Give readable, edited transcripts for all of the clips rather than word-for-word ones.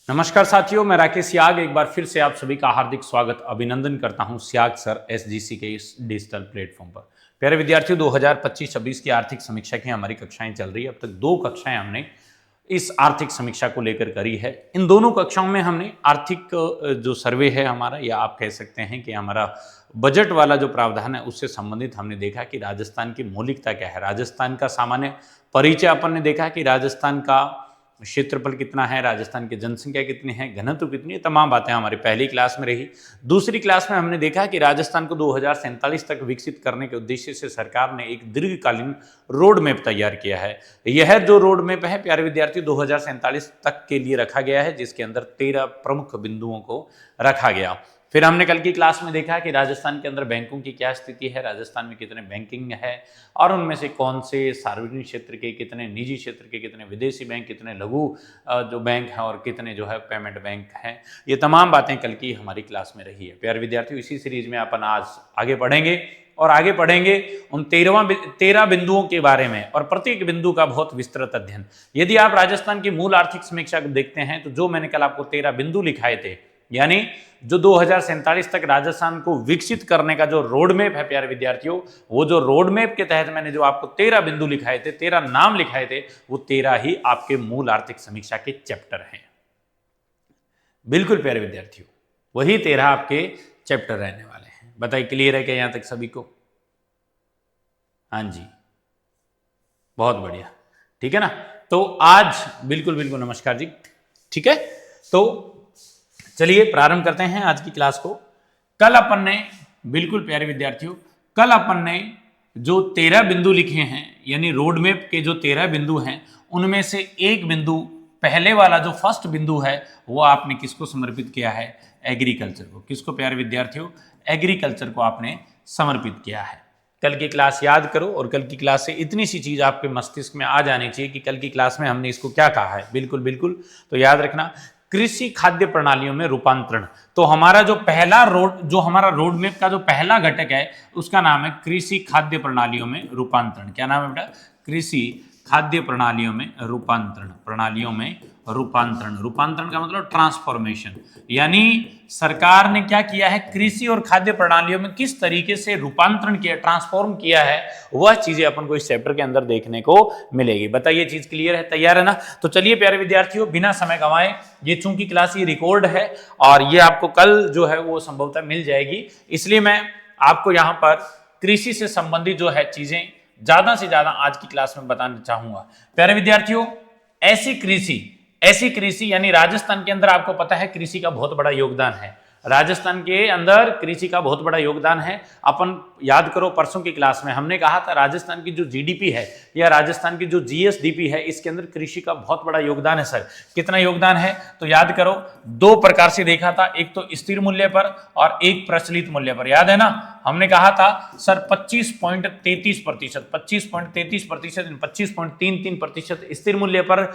नमस्कार साथियों, मैं राकेश सियाग एक बार फिर से आप सभी का हार्दिक स्वागत अभिनंदन करता हूं सियाग सर एसजीसी के इस डिजिटल प्लेटफॉर्म पर। प्यारे विद्यार्थियों, 2025-26 की आर्थिक समीक्षा की हमारी कक्षाएं चल रही है। अब तक 2 कक्षाएं हमने इस आर्थिक समीक्षा को लेकर करी है। इन दोनों कक्षाओं में हमने आर्थिक जो सर्वे है हमारा, या आप कह सकते हैं कि हमारा बजट वाला जो प्रावधान है उससे संबंधित हमने देखा कि राजस्थान की मौलिकता क्या है, राजस्थान का सामान्य परिचय अपन ने देखा कि राजस्थान का क्षेत्रफल कितना है, राजस्थान की जनसंख्या कितनी है, घनत्व कितनी है, तमाम बातें हमारी पहली क्लास में रही। दूसरी क्लास में हमने देखा कि राजस्थान को 2047 तक विकसित करने के उद्देश्य से सरकार ने एक दीर्घकालीन रोड मैप तैयार किया है। यह जो रोड मैप है प्यारे विद्यार्थी 2047 तक के लिए रखा गया है, जिसके अंदर 13 प्रमुख बिंदुओं को रखा गया। फिर हमने कल की क्लास में देखा कि राजस्थान के अंदर बैंकों की क्या स्थिति है, राजस्थान में कितने बैंकिंग है और उनमें से कौन से सार्वजनिक क्षेत्र के, कितने निजी क्षेत्र के, कितने विदेशी बैंक, कितने लघु जो बैंक हैं और कितने जो है पेमेंट बैंक हैं। ये तमाम बातें कल की हमारी क्लास में रही है। प्यारे विद्यार्थियों, इसी सीरीज में अपन आज आगे बढ़ेंगे और आगे पढ़ेंगे उन 13 बिंदुओं के बारे में और प्रत्येक बिंदु का बहुत विस्तृत अध्ययन। यदि आप राजस्थान की मूल आर्थिक समीक्षा को देखते हैं तो जो मैंने कल आपको 13 बिंदु लिखाए थे, यानी जो 2047 तक राजस्थान को विकसित करने का जो रोड मैप है प्यारे विद्यार्थियों, वो जो रोड मैप के तहत मैंने जो आपको 13 बिंदु लिखाए थे, 13 नाम लिखाए थे, वो 13 ही आपके मूल आर्थिक समीक्षा के चैप्टर हैं। बिल्कुल प्यारे विद्यार्थियों, वही 13 आपके चैप्टर रहने वाले हैं। बताइए, क्लियर है क्या यहां तक सभी को? हाँ जी, बहुत बढ़िया, ठीक है ना। तो आज बिल्कुल नमस्कार जी, ठीक है। तो चलिए प्रारंभ करते हैं आज की क्लास को। कल अपन ने, बिल्कुल प्यारे विद्यार्थियों, कल अपन ने जो 13 बिंदु लिखे हैं, यानी रोड मैप के जो 13 बिंदु हैं, उनमें से एक बिंदु, पहले वाला जो फर्स्ट बिंदु है, वो आपने किसको समर्पित किया है? एग्रीकल्चर को। किसको प्यारे विद्यार्थियों? एग्रीकल्चर को आपने समर्पित किया है। कल की क्लास याद करो और कल की क्लास से इतनी सी चीज आपके मस्तिष्क में आ जानी चाहिए कि कल की क्लास में हमने इसको क्या कहा है। बिल्कुल तो याद रखना, कृषि खाद्य प्रणालियों में रूपांतरण। तो हमारा जो पहला जो हमारा रोड मैप का जो पहला घटक है, उसका नाम है कृषि खाद्य प्रणालियों में रूपांतरण। क्या नाम है बेटा? कृषि खाद्य प्रणालियों में रूपांतरण। रूपांतरण का मतलब ट्रांसफॉर्मेशन, यानी सरकार ने क्या किया है, कृषि और खाद्य प्रणालियों में किस तरीके से रूपांतरण किया, ट्रांसफॉर्म किया है, वह चीजें अपन को इस चैप्टर के अंदर देखने को मिलेगी। बताइए, चीज क्लियर है, तैयार है ना? तो चलिए प्यारे विद्यार्थियों, बिना समय गंवाए, ये चूंकि क्लास ये रिकॉर्ड है और ये आपको कल जो है वो संभवतः मिल जाएगी, इसलिए मैं आपको यहाँ पर कृषि से संबंधित जो है चीजें ज्यादा से ज्यादा आज की क्लास में बताना चाहूंगा। प्यारे विद्यार्थियों, ऐसी कृषि यानी राजस्थान के अंदर आपको पता है कृषि का बहुत बड़ा योगदान है। राजस्थान के अंदर कृषि का बहुत बड़ा योगदान है। अपन याद करो, परसों की क्लास में हमने कहा था राजस्थान की जो जीडीपी है या राजस्थान की जो जीएसडीपी है, इसके अंदर कृषि का बहुत बड़ा योगदान है। सर, कितना योगदान है? तो याद करो, 2 प्रकार से देखा था, एक तो स्थिर मूल्य पर और एक प्रचलित मूल्य पर। याद है ना? हमने कहा था सर 25.33%, 25.33% स्थिर मूल्य पर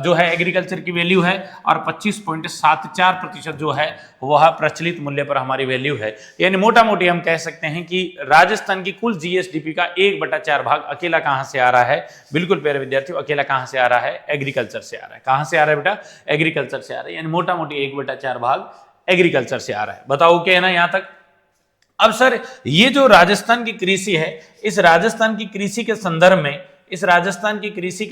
जो है एग्रीकल्चर की वैल्यू है और 25.74% जो है वह प्रचलित मूल्य पर हमारी वैल्यू है। यानी मोटा मोटी हम कह सकते हैं कि राजस्थान की कुल जीएसडीपी का 1/4 भाग अकेला कहां से आ रहा है? बिल्कुल प्यारे विद्यार्थियों, अकेला कहां से आ रहा है? एग्रीकल्चर से आ रहा है। कहां से आ रहा है बेटा? एग्रीकल्चर से आ रहा है। यानी मोटा मोटी 1/4 भाग एग्रीकल्चर से आ रहा है। बताओ क्या है ना यहां तक? अब सर, ये जो राजस्थान की कृषि है, इस राजस्थान की कृषि के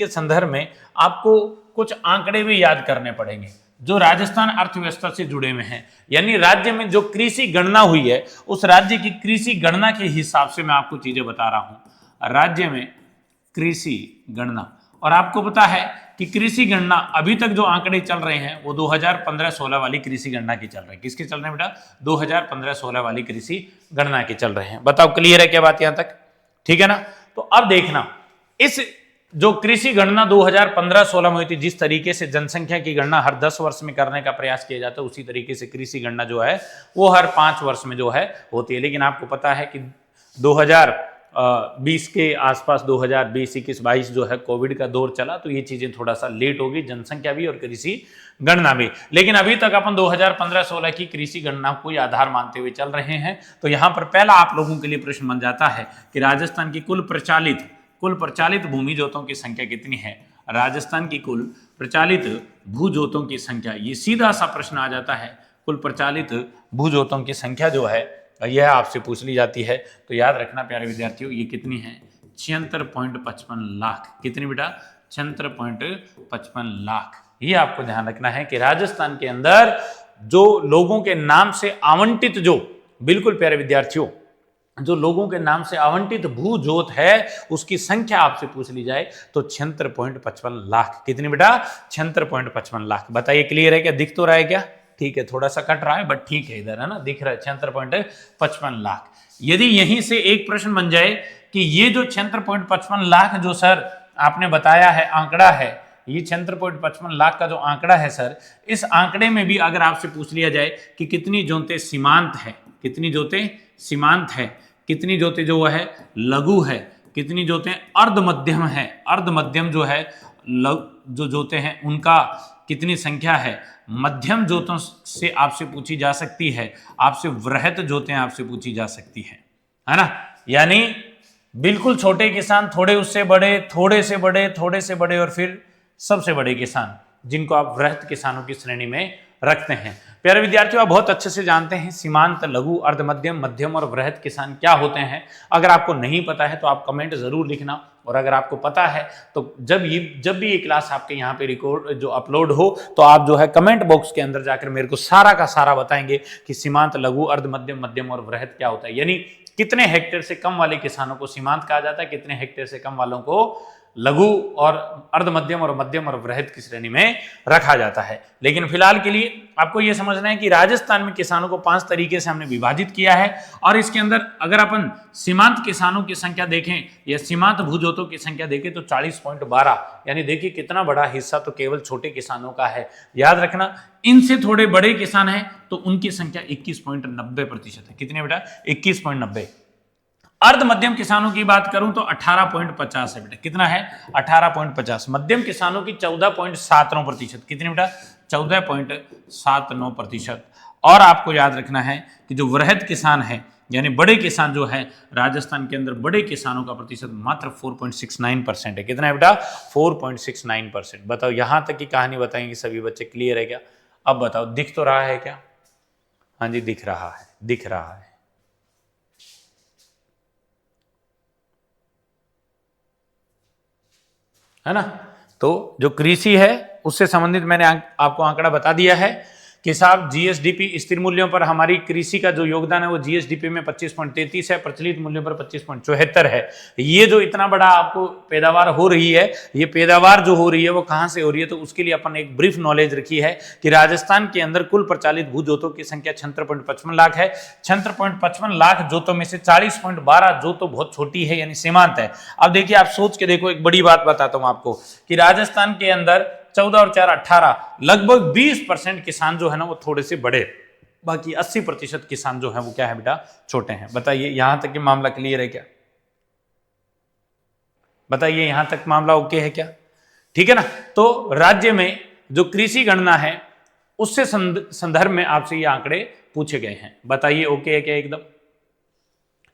संदर्भ में आपको कुछ आंकड़े भी याद करने पड़ेंगे जो राजस्थान अर्थव्यवस्था से जुड़े हुए हैं। यानी राज्य में जो कृषि गणना हुई है, उस राज्य की कृषि गणना के हिसाब से मैं आपको चीजें बता रहा हूं। राज्य में कृषि गणना, और आपको पता है कि कृषि गणना अभी तक जो आंकड़े चल रहे हैं वो 2015-16 वाली कृषि गणना की चल रहे हैं। किसके चल रहे हैं बेटा? 2015-16 वाली कृषि गणना के चल रहे हैं। बताओ, क्लियर है क्या बात यहां तक? ठीक है ना? तो अब देखना, इस जो कृषि गणना 2015-16 में हुई थी, जिस तरीके से जनसंख्या की गणना हर 10 वर्ष में करने का प्रयास किया जाता है, उसी तरीके से कृषि गणना जो है वो हर 5 वर्ष में जो है होती है। लेकिन आपको पता है कि 2020 के आसपास 2020, 21, 22 जो है कोविड का दौर चला, तो ये चीजें थोड़ा सा लेट हो गई, जनसंख्या भी और कृषि गणना भी। लेकिन अभी तक अपन 2015-16 की कृषि गणना को आधार मानते हुए चल रहे हैं। तो यहां पर पहला आप लोगों के लिए प्रश्न बन जाता है कि राजस्थान की कुल प्रचालित भूमि जोतों की संख्या कितनी है? राजस्थान की कुल प्रचालित भूजोतों की संख्या, ये सीधा सा प्रश्न आ जाता है। कुल प्रचालित भूजोतों की संख्या जो है यह आपसे पूछ ली जाती है। तो याद रखना प्यारे विद्यार्थियों, ये कितनी है? 76.55 लाख। कितनी बेटा? 76.55 लाख। ये आपको ध्यान रखना है कि राजस्थान के अंदर जो लोगों के नाम से आवंटित, जो बिल्कुल प्यारे विद्यार्थियों, जो लोगों के नाम से आवंटित भूजोत है उसकी संख्या आपसे पूछ ली जाए तो 76.55 लाख। कितनी बेटा? 76.55 लाख। बताइए क्लियर है क्या? दिख तो रहा है क्या? ठीक है, थोड़ा सा कट रहा है बट ठीक है, इधर है ना, दिख रहा है 76.55 लाख। यदि यहीं से एक प्रश्न बन जाए कि ये जो 76.55 लाख जो सर आपने बताया है आंकड़ा है, ये 76.55 लाख का जो आंकड़ा है सर, इस आंकड़े में भी अगर आपसे पूछ लिया जाए कि कितनी जोतें सीमांत है, कितनी जोतें सीमांत है, कितनी जोतें जो है लघु है, कितनी जोतें अर्ध मध्यम है, अर्ध मध्यम जो है जो जोतें हैं उनका कितनी संख्या है, मध्यम जोतों से आपसे पूछी जा सकती है, आपसे वृहत जोतें आपसे पूछी जा सकती है ना। यानी बिल्कुल छोटे किसान, थोड़े उससे बड़े, थोड़े से बड़े, थोड़े से बड़े और फिर सबसे बड़े किसान, जिनको आप वृहत किसानों की श्रेणी में रखते हैं। प्यारे विद्यार्थियों, आप बहुत अच्छे से जानते हैं सीमांत, लघु, अर्ध मध्यम, मध्यम और वृहत किसान क्या होते हैं। अगर आपको नहीं पता है तो आप कमेंट जरूर लिखना, और अगर आपको पता है तो जब भी ये क्लास आपके यहाँ पे रिकॉर्ड जो अपलोड हो तो आप जो है कमेंट बॉक्स के अंदर जाकर मेरे को सारा का सारा बताएंगे कि सीमांत, लघु, अर्ध मध्यम, मध्यम और वृहत क्या होता है। यानी कितने हेक्टेयर से कम वाले किसानों को सीमांत कहा जाता है, कितने हेक्टेयर से कम वालों को लघु और अर्ध मध्यम और मध्यम और वृहत की श्रेणी में रखा जाता है। लेकिन फिलहाल के लिए आपको यह समझना है कि राजस्थान में किसानों को 5 तरीके से हमने विभाजित किया है, और इसके अंदर अगर अपन सीमांत किसानों की संख्या देखें या सीमांत भूजोतों की संख्या देखें तो 40.12, यानी देखिए कितना बड़ा हिस्सा तो केवल छोटे किसानों का है। याद रखना, इनसे थोड़े बड़े किसान हैं तो उनकी संख्या 21.90% है। कितने बेटा? 21.90। अर्ध मध्यम किसानों की बात करूं तो 18.50 है बेटा। कितना है? 18.50। मध्यम किसानों की 14.79%। कितनी बेटा? 14.79%। और आपको याद रखना है कि जो वृहत किसान है यानी बड़े किसान जो है राजस्थान के अंदर, बड़े किसानों का प्रतिशत मात्र 4.69% है। कितना है बेटा? 4.69%। बताओ, यहां तक की कहानी बताएंगे सभी बच्चे, क्लियर है क्या? अब बताओ, दिख तो रहा है क्या? हाँ जी, दिख रहा है, दिख रहा है ना। तो जो कृषि है उससे संबंधित मैंने आपको आंकड़ा बता दिया है कि साहब जीएसडीपी स्थिर मूल्यों पर हमारी कृषि का जो योगदान है वो जीएसडीपी में 25.33 है, प्रचलित मूल्यों पर 25.74 है। ये जो इतना बड़ा आपको पैदावार हो रही है, ये पैदावार जो हो रही है वो कहां से हो रही है, तो उसके लिए अपन एक ब्रीफ नॉलेज रखी है कि राजस्थान के अंदर कुल प्रचालित भू जोतों की संख्या 76.55 लाख है। 76.55 लाख जोतों में से 40.12 जोतों बहुत छोटी है यानी सीमांत है। अब देखिए, आप सोच के देखो, एक बड़ी बात बताता हूं आपको कि राजस्थान के अंदर 14 और 4 18, लगभग 20% किसान जो है ना वो थोड़े से बड़े, बाकी 80% किसान जो है वो क्या है बेटा? छोटे हैं। बताइए, यहां तक के मामला क्लियर है क्या? बताइए, यहां तक मामला ओके है क्या? ठीक है ना। तो राज्य में जो कृषि गणना है उससे संदर्भ में आपसे ये आंकड़े पूछे गए हैं। बताइए, ओके है क्या? एकदम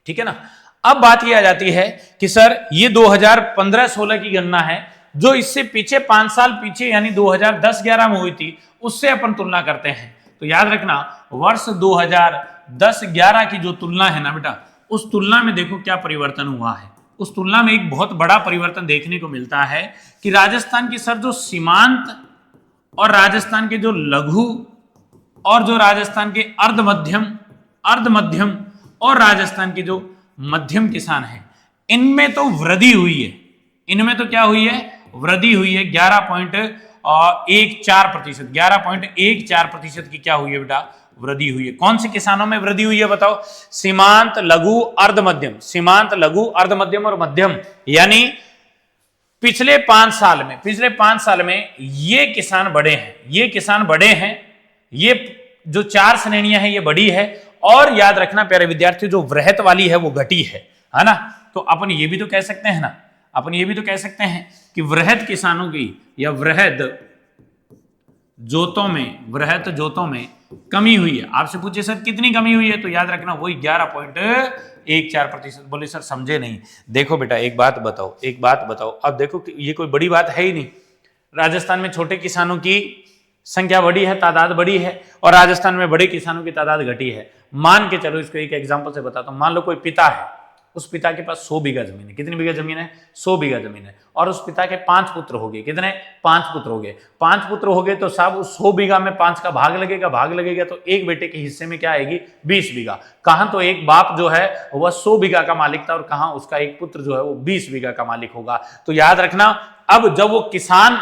ठीक है ना। अब बात यह आ जाती है कि सर ये 2015-16 की गणना है, जो इससे पीछे 5 साल पीछे यानी 2010-11 में हुई थी उससे अपन तुलना करते हैं। तो याद रखना, वर्ष 2010-11 की जो तुलना है ना बेटा, उस तुलना में देखो क्या परिवर्तन हुआ है। उस तुलना में एक बहुत बड़ा परिवर्तन देखने को मिलता है कि राजस्थान की सर जो सीमांत और राजस्थान के जो लघु और जो राजस्थान के अर्ध मध्यम और राजस्थान के जो मध्यम किसान हैं, इनमें तो वृद्धि हुई है। इनमें तो क्या हुई है? वृद्धि हुई है। 11.14%, 11.14% की क्या हुई है बेटा? वृद्धि हुई है। कौन से किसानों में वृद्धि हुई है बताओ? सीमांत, लघु, अर्ध मध्यम। सीमांत, लघु, अर्ध मध्यम और मध्यम। यानी पिछले 5 साल में ये किसान बड़े हैं, ये किसान बड़े हैं, ये जो 4 श्रेणियां हैं ये बड़ी है। और याद रखना प्यारे विद्यार्थी, जो वृहत वाली है वो घटी है ना। तो अपन ये भी तो कह सकते हैं ना, अपन ये भी तो कह सकते हैं कि वृहत किसानों की या वृहत जोतों में कमी हुई है। आपसे पूछे सर कितनी कमी हुई है, तो याद रखना वही 11.14%। बोले सर समझे नहीं। देखो बेटा, एक बात बताओ, अब देखो ये कोई बड़ी बात है ही नहीं। राजस्थान में छोटे किसानों की संख्या बड़ी है, तादाद बड़ी है, और राजस्थान में बड़े किसानों की तादाद घटी है। मान के चलो, इसको एक एग्जांपल से बताता हूं। मान लो कोई पिता है, उस पिता के पास 100 बीघा जमीन है। कितनी बीघा जमीन है? 100 बीघा जमीन है। और उस पिता के 5 पुत्र हो गए। कितने? 5 पुत्र हो गए। 5 पुत्र हो गए तो साहब उस 100 बीघा में 5 का भाग लगेगा तो एक बेटे के हिस्से में क्या आएगी? 20 बीघा। कहां तो एक बाप जो है वह 100 बीघा का मालिक था, और कहां उसका एक पुत्र जो है वो 20 बीघा का मालिक होगा। तो याद रखना, अब जब वो किसान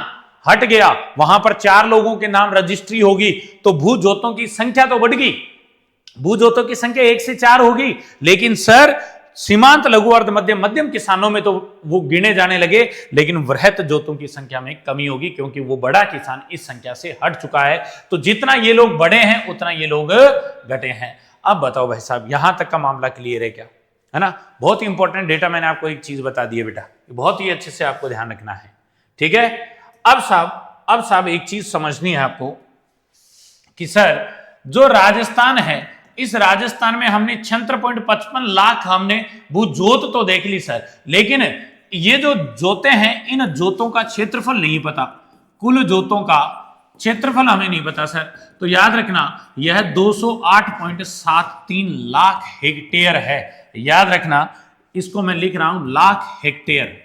हट गया, वहां पर 4 लोगों के नाम रजिस्ट्री होगी, तो भू जोतों की संख्या तो बढ़ गई, भू जोतों की संख्या 1 से 4 होगी। लेकिन सर सीमांत, लघु, अर्ध, मध्यम किसानों में तो वो गिने जाने लगे, लेकिन वृहत जोतों की संख्या में कमी होगी, क्योंकि वो बड़ा किसान इस संख्या से हट चुका है। तो जितना ये लोग बढ़े हैं उतना ये लोग घटे हैं। अब बताओ भाई साहब, यहां तक का मामला क्लियर है क्या? है ना? बहुत ही इंपॉर्टेंट डेटा मैंने आपको एक चीज बता दी है बेटा, बहुत ही अच्छे से आपको ध्यान रखना है। ठीक है? अब साहब एक चीज समझनी है आपको कि सर जो राजस्थान है, इस राजस्थान में हमने 76.55 लाख हमने भू जोत तो देख ली सर, लेकिन ये जो जोते हैं, इन जोतों का क्षेत्रफल नहीं पता, कुल जोतों का क्षेत्रफल हमें नहीं पता सर। तो याद रखना, यह 208.73 लाख हेक्टेयर है। याद रखना, इसको मैं लिख रहा हूं लाख हेक्टेयर।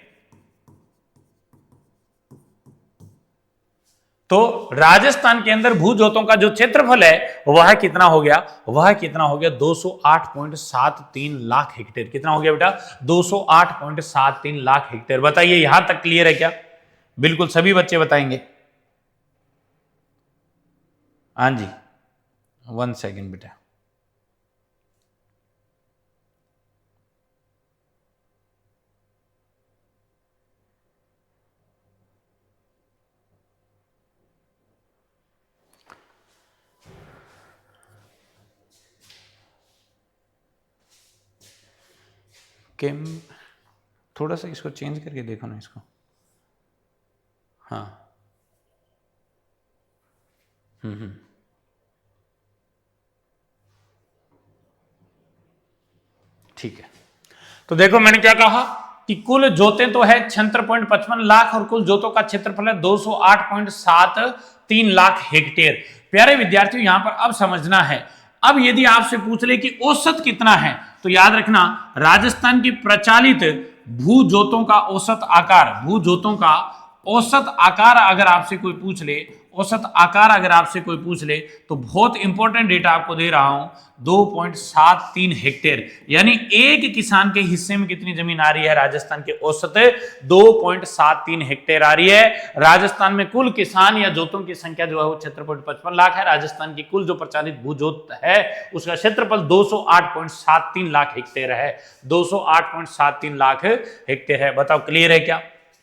तो राजस्थान के अंदर भू जोतों का जो क्षेत्रफल है वह कितना हो गया? वह कितना हो गया? 208.73 लाख हेक्टेयर। कितना हो गया बेटा? 208.73 लाख हेक्टेयर। बताइए यहां तक क्लियर है क्या? बिल्कुल सभी बच्चे बताएंगे। हाँ जी, 1 सेकेंड बेटा। केम थोड़ा सा इसको चेंज करके देखो ना इसको। हाँ, ठीक है। तो देखो मैंने क्या कहा कि कुल जोतें तो है 76.55 लाख, और कुल जोतों का क्षेत्रफल है 208.73 लाख हेक्टेयर। प्यारे विद्यार्थियों, यहां पर अब समझना है, अब यदि आपसे पूछ ले कि औसत कितना है, तो याद रखना राजस्थान की प्रचलित भू जोतों का औसत आकार, भू जोतों का औसत आकार अगर आपसे कोई पूछ ले, औसत आकार अगर आपसे कोई पूछ ले, तो बहुत इंपॉर्टेंट डेटा आपको दे रहा हूं, 2.73 हेक्टेयर। यानी एक किसान के हिस्से में कितनी जमीन आ रही है? राजस्थान के औसत 2.73 हेक्टेयर आ रही है। राजस्थान में कुल किसान या जोतों की संख्या जो है वो 76.55 लाख है। राजस्थान की कुल जो प्रचलित भू जोत है उसका क्षेत्रफल 208.73 लाख हेक्टेयर है। 208.73 लाख हेक्टेयर है। बताओ क्लियर है क्या?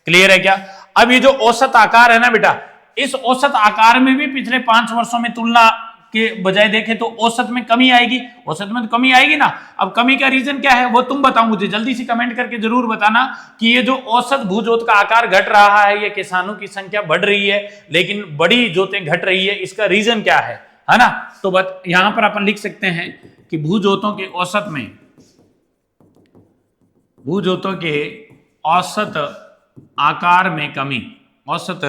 क्लियर है क्या? अब ये जो औसत आकार है ना बेटा, इस औसत आकार में भी पिछले 5 वर्षों में तुलना के बजाय देखे तो औसत में कमी आएगी। औसत में तो कमी आएगी ना। अब कमी का रीजन क्या है वो तुम बताओ मुझे, जल्दी से कमेंट करके जरूर बताना कि ये जो औसत भूजोत का आकार घट रहा है, ये किसानों की संख्या बढ़ रही है लेकिन बड़ी जोतें घट रही है, इसका रीजन क्या है ना? तो यहां पर अपन लिख सकते हैं कि भूजोतों के औसत में, भूजोतों के औसत आकार में कमी, औसत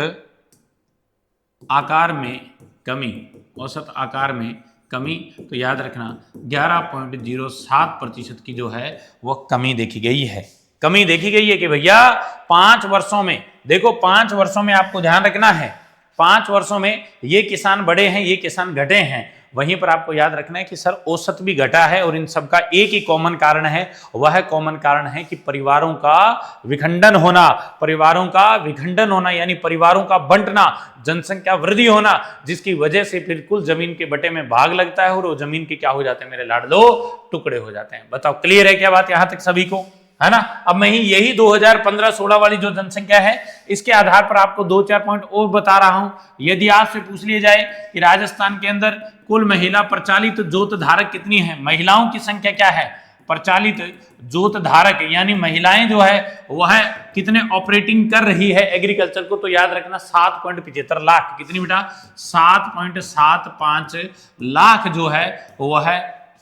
आकार में कमी, औसत आकार में कमी। तो याद रखना 11.07% की जो है वह कमी देखी गई है। कमी देखी गई है कि भैया 5 वर्षों में, देखो 5 वर्षों में आपको ध्यान रखना है, 5 वर्षों में ये किसान बढ़े हैं, ये किसान घटे हैं। वहीं पर आपको याद रखना है कि सर औसत भी घटा है, और इन सबका एक ही कॉमन कारण है, वह कॉमन कारण है कि परिवारों का विखंडन होना, परिवारों का विखंडन होना यानी परिवारों का बंटना, जनसंख्या वृद्धि होना, जिसकी वजह से फिर कुल जमीन के बटे में भाग लगता है और वो जमीन के क्या हो जाते हैं मेरे लाडलो? टुकड़े हो जाते हैं। बताओ क्लियर है क्या बात यहां तक सभी को? है ना? अब मैं यही 2015-16 वाली जो जनसंख्या है इसके आधार पर आपको 2-4 पॉइंट और बता रहा हूं। यदि आपसे पूछ लिया जाए कि राजस्थान के अंदर कुल महिला प्रचालित जोत धारक कितनी है, महिलाओं की संख्या क्या है, प्रचालित जोत धारक यानी महिलाएं जो है वह कितने ऑपरेटिंग कर रही है एग्रीकल्चर को, तो याद रखना 7.75 लाख। कितनी बेटा? 7.75 लाख जो है वह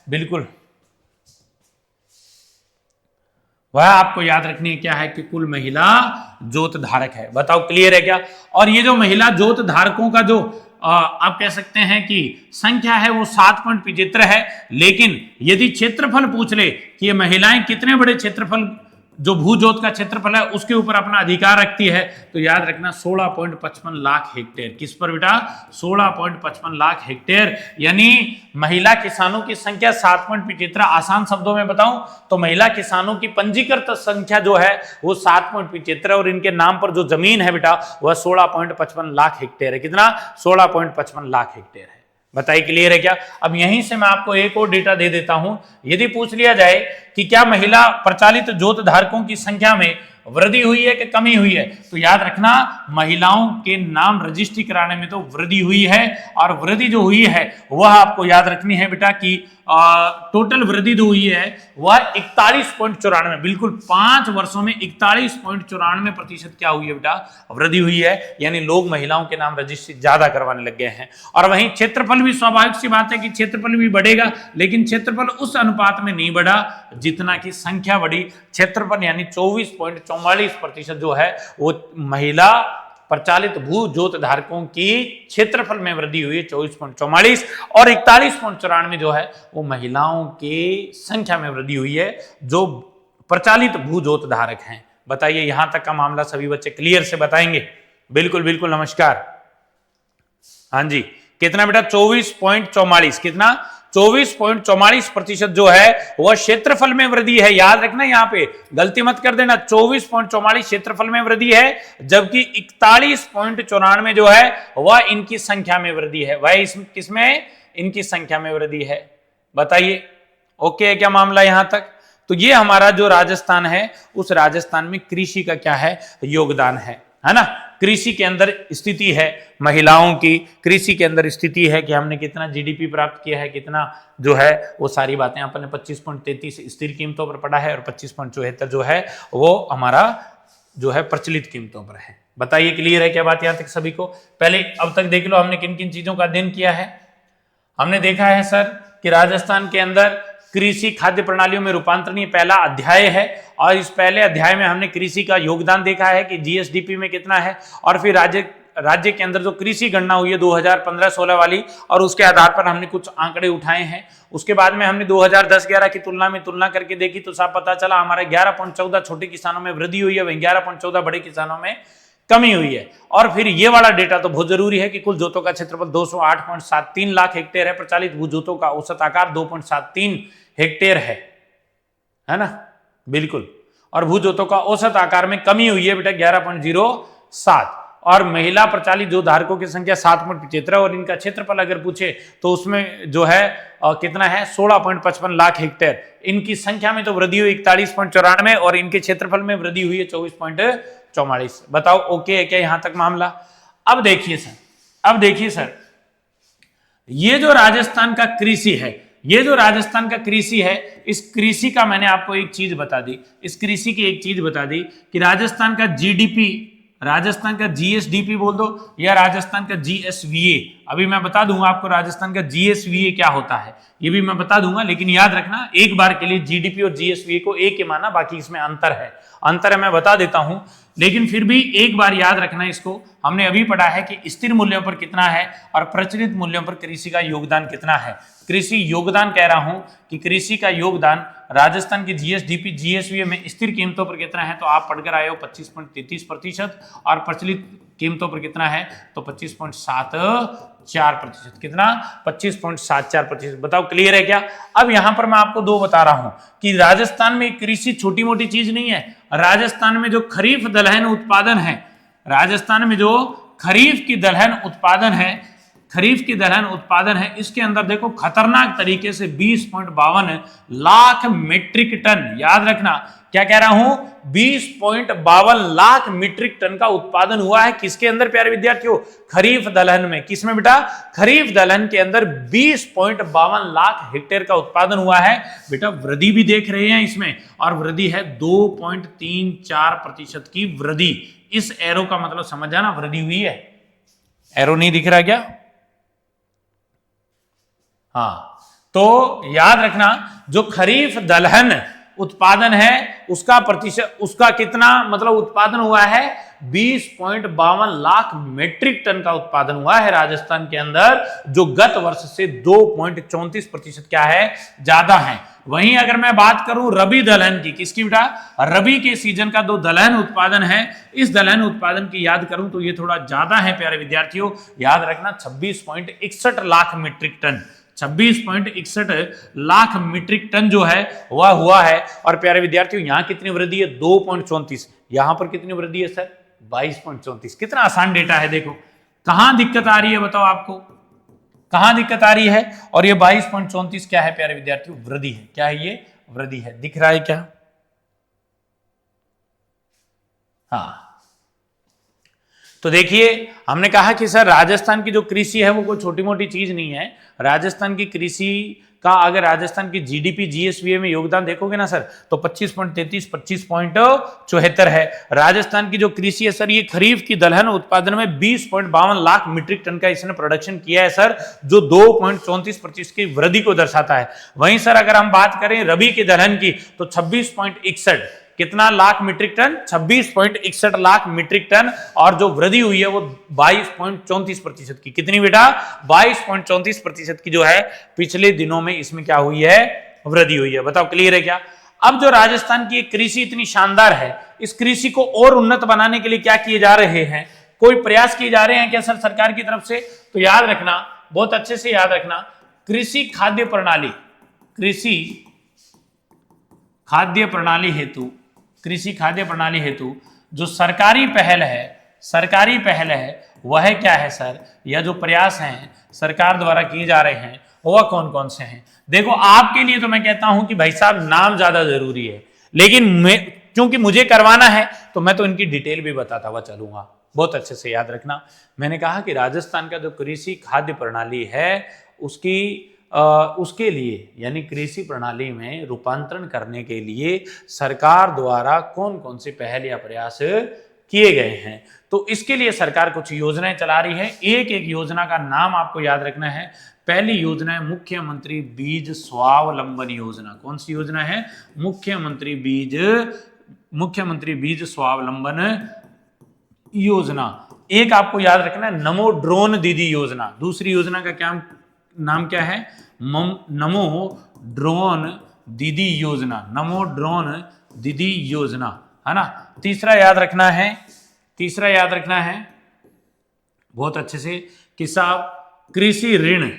बिल्कुल वह आपको याद रखनी है क्या है कि कुल महिला जोत धारक है। बताओ क्लियर है क्या? और ये जो महिला जोत धारकों का जो आप कह सकते हैं कि संख्या है वो 7.75 है, लेकिन यदि क्षेत्रफल पूछ ले कि ये महिलाएं कितने बड़े क्षेत्रफल जो भूजोत का क्षेत्रफल है उसके ऊपर अपना अधिकार रखती है, तो याद रखना 16.55 लाख हेक्टेयर। किस पर बेटा? 16.55 लाख हेक्टेयर। यानी महिला किसानों की संख्या 7.75। आसान शब्दों में बताऊं तो महिला किसानों की पंजीकृत संख्या जो है वो 7.75 और इनके नाम पर जो जमीन है बेटा वह 16.55 लाख हेक्टेयर है। कितना? 16.55 लाख हेक्टेयर है। बताइए क्लियर है क्या? अब यहीं से मैं आपको एक और डेटा दे देता हूं। यदि पूछ लिया जाए कि क्या महिला प्रचालित जोत धारकों की संख्या में वृद्धि हुई है कि कमी हुई है, तो याद रखना महिलाओं के नाम रजिस्ट्री कराने में तो वृद्धि हुई है। और वृद्धि जो हुई है वह आपको याद रखनी है बेटा कि टोटल वृद्धि जो हुई है वह 41.94, बिल्कुल 5 वर्षों में 41.94% क्या हुई है बेटा? वृद्धि हुई है। यानी लोग महिलाओं के नाम रजिस्ट्री ज्यादा करवाने लग गए हैं। और वहीं क्षेत्रफल भी स्वाभाविक सी बात है कि क्षेत्रफल भी बढ़ेगा, लेकिन क्षेत्रफल उस अनुपात में नहीं बढ़ा जितना की संख्या बढ़ी। क्षेत्रफल यानी 24.44% जो है वो महिला प्रचालित भू जोत धारकों की क्षेत्रफल में वृद्धि हुई है 24.44, और 41.94 जो है वो महिलाओं की संख्या में वृद्धि हुई है जो प्रचालित भू जोत धारक हैं। बताइए यहां तक का मामला सभी बच्चे क्लियर से बताएंगे? बिल्कुल बिल्कुल, नमस्कार। हाँ जी, कितना बेटा? 24.44। कितना? 24.44% जो है वह क्षेत्रफल में वृद्धि है। याद रखना, यहां पे गलती मत कर देना। 24.44 क्षेत्रफल में वृद्धि है, जबकि 41.94 जो है वह इनकी संख्या में वृद्धि है। वह किसमें? इनकी संख्या में वृद्धि है। बताइए ओके है क्या मामला यहां तक? तो ये हमारा जो राजस्थान है उस राजस्थान में कृषि का क्या है? योगदान है ना? कृषि के अंदर स्थिति है महिलाओं की, कृषि के अंदर स्थिति है कि हमने कितना जीडीपी प्राप्त किया है, कितना जो है वो सारी बातें अपन ने 25.33 स्थिर कीमतों पर पढ़ा है और 25.74 जो है वो हमारा जो है प्रचलित कीमतों पर है। बताइए क्लियर है क्या बात यहां तक सभी को? पहले अब तक देख लो हमने किन किन चीजों का अध्ययन किया है। हमने देखा है सर कि राजस्थान के अंदर कृषि खाद्य प्रणालियों में रूपांतरण ये पहला अध्याय है, और इस पहले अध्याय में हमने कृषि का योगदान देखा है कि जीएसडीपी में कितना है, और फिर राज्य के अंदर जो कृषि गणना हुई है 2015-16 वाली, और उसके आधार पर हमने कुछ आंकड़े उठाए हैं। उसके बाद में हमने 2010-11 की तुलना करके देखी तो साफ पता चला हमारे 11.14 छोटे किसानों में वृद्धि हुई है, वहीं 11.14 बड़े किसानों में कमी हुई है। और फिर ये वाला डेटा तो बहुत जरूरी है कि कुल जोतों का क्षेत्रफल 208.73 लाख हेक्टेयर है, प्रचालित भू जोतों का औसत आकार 2.73 हेक्टेयर है ना? बिल्कुल। और भू जोतों का औसत आकार में कमी हुई है बेटा 11.07, और महिला प्रचालित जो धारकों की संख्या 7.75, और इनका क्षेत्रफल अगर पूछे तो उसमें जो है कितना है? 16.55 लाख हेक्टेयर। इनकी संख्या में तो वृद्धि हुई 41.94 और इनके क्षेत्रफल में वृद्धि हुई है 24.44। बताओ ओके है क्या यहां तक मामला? अब देखिए सर, ये जो राजस्थान का कृषि है, ये जो राजस्थान का कृषि है, इस कृषि का मैंने आपको एक चीज बता दी, इस कृषि की एक चीज बता दी कि राजस्थान का जीडीपी, राजस्थान का जीएसडीपी बोल दो या राजस्थान का जीएसवीए। अभी मैं बता दूंगा आपको राजस्थान का जीएसवीए क्या होता है, ये भी मैं बता दूंगा, लेकिन याद रखना एक बार के लिए जीडीपी और जीएसवीए को एक ही माना, बाकी इसमें अंतर है मैं बता देता हूं, लेकिन फिर भी एक बार याद रखना इसको। हमने अभी पढ़ा है कि स्थिर मूल्यों पर कितना है और प्रचलित मूल्यों पर कृषि का योगदान कितना है। कृषि योगदान कह रहा हूं कि कृषि का योगदान राजस्थान की जीएसडीपी जीएसवीए में स्थिर कीमतों पर कितना है, तो आप पढ़कर आए हो 25.33%, और प्रचलित कीमतों पर कितना है तो 25.74%। कितना? 25.74%। बताओ क्लियर है क्या? अब यहां पर मैं आपको दो बता रहा हूं कि राजस्थान में कृषि छोटी मोटी चीज नहीं है। राजस्थान में जो खरीफ दलहन उत्पादन है, राजस्थान में जो खरीफ की दलहन उत्पादन है, इसके अंदर देखो खतरनाक तरीके से 20.52 लाख मीट्रिक टन, याद रखना क्या कह रहा हूं, 20.52 लाख मीट्रिक टन का उत्पादन हुआ है। किसके अंदर प्यारे विद्यार्थियों? खरीफ दलहन में। किसमें बेटा? खरीफ दलहन के अंदर 20.52 लाख हेक्टेयर का उत्पादन हुआ है। बेटा वृद्धि भी देख रहे हैं इसमें, और वृद्धि है 2.34% की वृद्धि। इस एरो का मतलब समझ जाना, वृद्धि हुई है। एरो नहीं दिख रहा क्या? हाँ, तो याद रखना जो खरीफ दलहन उत्पादन है उसका प्रतिशत, उसका कितना मतलब उत्पादन हुआ है 20.52 लाख मीट्रिक टन का उत्पादन हुआ है राजस्थान के अंदर, जो गत वर्ष से 2.34% क्या है ज्यादा है। वहीं अगर मैं बात करूं रबी दलहन की, किसकी बेटा, रबी के सीजन का जो दलहन उत्पादन है, इस दलहन उत्पादन की याद करूं तो ये थोड़ा ज्यादा है प्यारे विद्यार्थियों, याद रखना 26.61 lakh metric ton, 26.61 lakh metric ton जो है वह हुआ है। और प्यारे विद्यार्थियों यहां कितनी वृद्धि है 2.34, यहां पर कितनी वृद्धि है सर 22.34। कितना आसान डेटा है, देखो कहां दिक्कत आ रही है बताओ आपको, कहां दिक्कत आ रही है। और ये 22.34 क्या है प्यारे विद्यार्थियों, वृद्धि है। क्या है ये, वृद्धि है, दिख रहा है क्या, हाँ। तो देखिए हमने कहा कि सर राजस्थान की जो कृषि है वो कोई छोटी मोटी चीज नहीं है। राजस्थान की कृषि का अगर राजस्थान की जीडीपी जीएसवीए में योगदान देखोगे ना सर तो 25.33 25.74 है। राजस्थान की जो कृषि है सर, ये खरीफ की दलहन उत्पादन में 20.52 लाख मीट्रिक टन का इसने प्रोडक्शन किया है सर, जो 2.34% की वृद्धि को दर्शाता है। वहीं सर अगर हम बात करें रबी की दलहन की तो 26.61 कितना lakh metric ton, 26.61 lakh metric ton, और जो वृद्धि हुई है वो 22.34% की। कितनी बेटा, 22.34% की जो है पिछले दिनों में इसमें क्या हुई है, वृद्धि हुई है। बताओ क्लियर है क्या। अब जो राजस्थान की कृषि इतनी शानदार है, इस कृषि को और उन्नत बनाने के लिए क्या किए जा रहे हैं, कोई प्रयास किए जा रहे हैं क्या सर सरकार की तरफ से। तो याद रखना, बहुत अच्छे से याद रखना, कृषि खाद्य प्रणाली, कृषि खाद्य प्रणाली हेतु, कृषि खाद्य प्रणाली हेतु जो सरकारी पहल है वह क्या है सर, यह जो प्रयास हैं सरकार द्वारा किए जा रहे हैं वह कौन कौन से हैं। देखो आपके लिए तो मैं कहता हूं कि भाई साहब नाम ज्यादा जरूरी है, लेकिन मैं क्योंकि मुझे करवाना है तो मैं तो इनकी डिटेल भी बताता हुआ चलूंगा। बहुत अच्छे से याद रखना, मैंने कहा कि राजस्थान का जो कृषि खाद्य प्रणाली है उसके लिए यानी कृषि प्रणाली में रूपांतरण करने के लिए सरकार द्वारा कौन कौन से पहल या प्रयास किए गए हैं। तो इसके लिए सरकार कुछ योजनाएं चला रही है। एक एक योजना का नाम आपको याद रखना है। पहली योजना है मुख्यमंत्री बीज स्वावलंबन योजना। कौन सी योजना है, मुख्यमंत्री बीज स्वावलंबन योजना। एक आपको याद रखना है नमो ड्रोन दीदी योजना। दूसरी योजना का क्या नाम क्या है, नमो ड्रोन दीदी योजना, नमो ड्रोन दीदी योजना, है ना। तीसरा याद रखना है बहुत अच्छे से कि साहब कृषि ऋण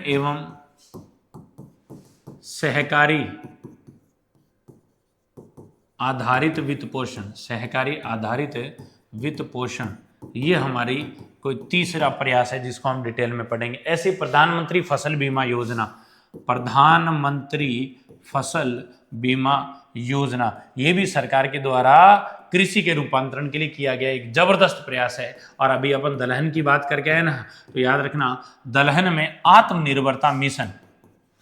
एवं सहकारी आधारित वित्त पोषण, सहकारी आधारित वित्त पोषण, ये हमारी कोई तीसरा प्रयास है जिसको हम डिटेल में पढ़ेंगे। ऐसे प्रधानमंत्री फसल बीमा योजना, प्रधानमंत्री फसल बीमा योजना, ये भी सरकार के द्वारा कृषि के रूपांतरण के लिए किया गया एक जबरदस्त प्रयास है। और अभी अपन दलहन की बात करके आए ना, तो याद रखना दलहन में आत्मनिर्भरता मिशन,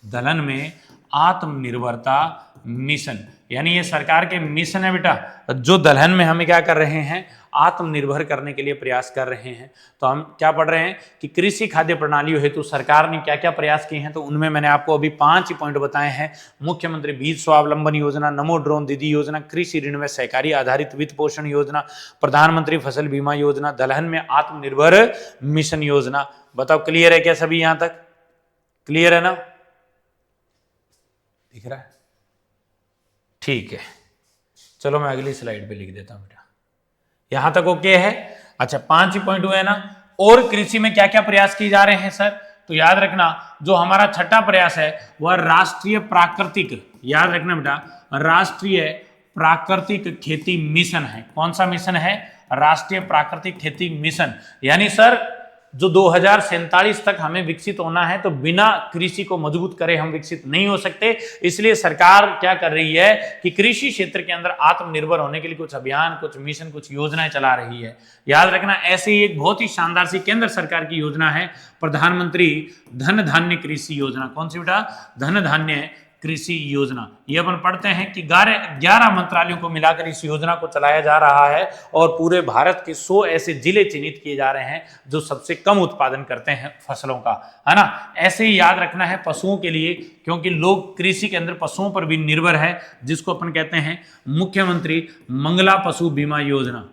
दलहन में आत्मनिर्भरता मिशन, यानी ये सरकार के मिशन है बेटा, जो दलहन में हमें क्या कर रहे हैं, आत्मनिर्भर करने के लिए प्रयास कर रहे हैं। तो हम क्या पढ़ रहे हैं कि कृषि खाद्य प्रणालियों हेतु सरकार ने क्या क्या प्रयास किए हैं। तो उनमें मैंने आपको अभी 5 ही पॉइंट बताए हैं। मुख्यमंत्री बीज स्वावलंबन योजना, नमो ड्रोन दीदी योजना, कृषि ऋण में सहकारी आधारित वित्त पोषण योजना, प्रधानमंत्री फसल बीमा योजना, दलहन में आत्मनिर्भर मिशन योजना। बताओ क्लियर है क्या सभी, यहां तक क्लियर है ना, दिख रहा है, ठीक है। चलो मैं अगली स्लाइड पे लिख देता हूं बेटा, यहां तक ओके है। अच्छा 5 ही पॉइंट हुए ना। और कृषि में क्या क्या प्रयास किए जा रहे हैं सर, तो याद रखना जो हमारा छठा प्रयास है वह राष्ट्रीय प्राकृतिक, याद रखना बेटा, राष्ट्रीय प्राकृतिक खेती मिशन है। कौन सा मिशन है, राष्ट्रीय प्राकृतिक खेती मिशन। यानी सर जो 2047 तक हमें विकसित होना है, तो बिना कृषि को मजबूत करे हम विकसित नहीं हो सकते। इसलिए सरकार क्या कर रही है कि कृषि क्षेत्र के अंदर आत्मनिर्भर होने के लिए कुछ अभियान, कुछ मिशन, कुछ योजनाएं चला रही है। याद रखना ऐसे ही एक बहुत ही शानदार सी केंद्र सरकार की योजना है प्रधानमंत्री धन धान्य कृषि योजना। कौन सी बेटा, धन धान्य कृषि योजना। ये अपन पढ़ते हैं कि 11 मंत्रालयों को मिलाकर इस योजना को चलाया जा रहा है और पूरे भारत के 100 ऐसे जिले चिन्हित किए जा रहे हैं जो सबसे कम उत्पादन करते हैं फसलों का, है ना। ऐसे ही याद रखना है पशुओं के लिए, क्योंकि लोग कृषि के अंदर पशुओं पर भी निर्भर है, जिसको अपन कहते हैं मुख्यमंत्री मंगला पशु बीमा योजना।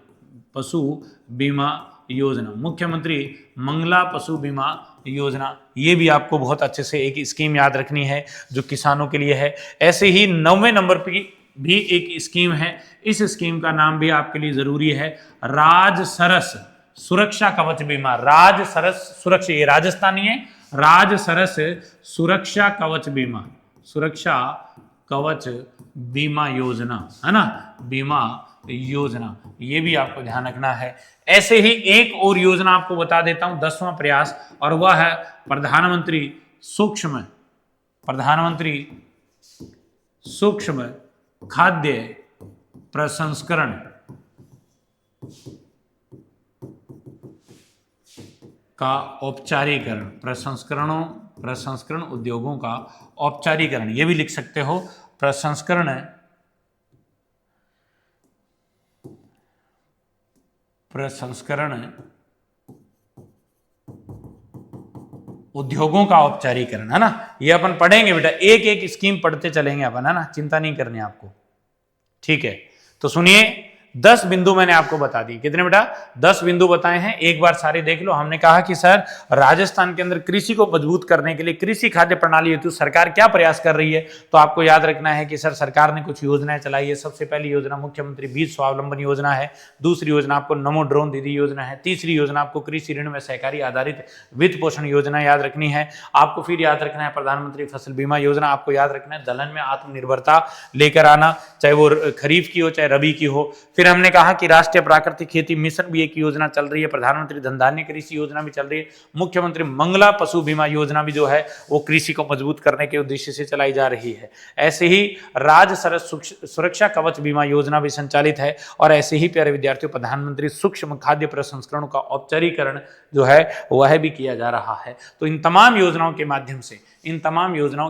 पशु बीमा योजना, मुख्यमंत्री मंगला पशु बीमा योजना, ये भी आपको बहुत अच्छे से एक स्कीम याद रखनी है जो किसानों के लिए है। ऐसे ही 9वें नंबर पर भी एक स्कीम है, इस स्कीम का नाम भी आपके लिए जरूरी है, राजसरस सुरक्षा कवच बीमा। राजसरस सुरक्षा, ये राजस्थानी है, राजसरस सुरक्षा कवच बीमा, सुरक्षा कवच बीमा योजना, है ना, बीमा योजना, ये भी आपको ध्यान रखना है। ऐसे ही एक और योजना आपको बता देता हूं, 10वां प्रयास, और वह है प्रधानमंत्री सूक्ष्म खाद्य प्रसंस्करण का औपचारीकरण, प्रसंस्करण उद्योगों का औपचारीकरण, ये भी लिख सकते हो, प्रसंस्करण उद्योगों का औपचारीकरण, है ना। ये अपन पढ़ेंगे बेटा, एक एक स्कीम पढ़ते चलेंगे अपन, है ना, चिंता नहीं करनी आपको, ठीक है। तो सुनिए, 10 बिंदु मैंने आपको बता दी। कितने बेटा? 10 बिंदु बताए हैं, एक बार सारे देख लो। हमने कहा कि सर राजस्थान के अंदर कृषि को मजबूत करने के लिए कृषि खाद्य प्रणाली हेतु सरकार क्या प्रयास कर रही है, तो आपको याद रखना है कि सर सरकार ने कुछ योजनाएं चलाई है। सबसे पहली योजना मुख्यमंत्री बीज स्वावलंबन योजना है, दूसरी योजना आपको नमो ड्रोन दीदी योजना है, तीसरी योजना आपको कृषि ऋण में सहकारी आधारित वित्त पोषण योजना याद रखनी है आपको। फिर याद रखना है प्रधानमंत्री फसल बीमा योजना, आपको याद रखना है दलहन में आत्मनिर्भरता लेकर आना, चाहे वो खरीफ की हो चाहे रबी की हो। फिर हमने कहा कि राष्ट्रीय प्राकृतिक खेती मिशन भी एक योजना चल रही है, प्रधानमंत्री धन धान्य कृषि योजना भी चल रही है, मुख्यमंत्री मंगला पशु बीमा योजना भी जो है वो कृषि को मजबूत करने के उद्देश्य से चलाई जा रही है। ऐसे ही राजसरस सुरक्षा कवच बीमा योजना भी संचालित है, और ऐसे ही प्यारे विद्यार्थियों प्रधानमंत्री सूक्ष्म खाद्य प्रसंस्करण का औपचारीकरण जो है वह भी किया जा रहा है। तो इन तमाम योजनाओं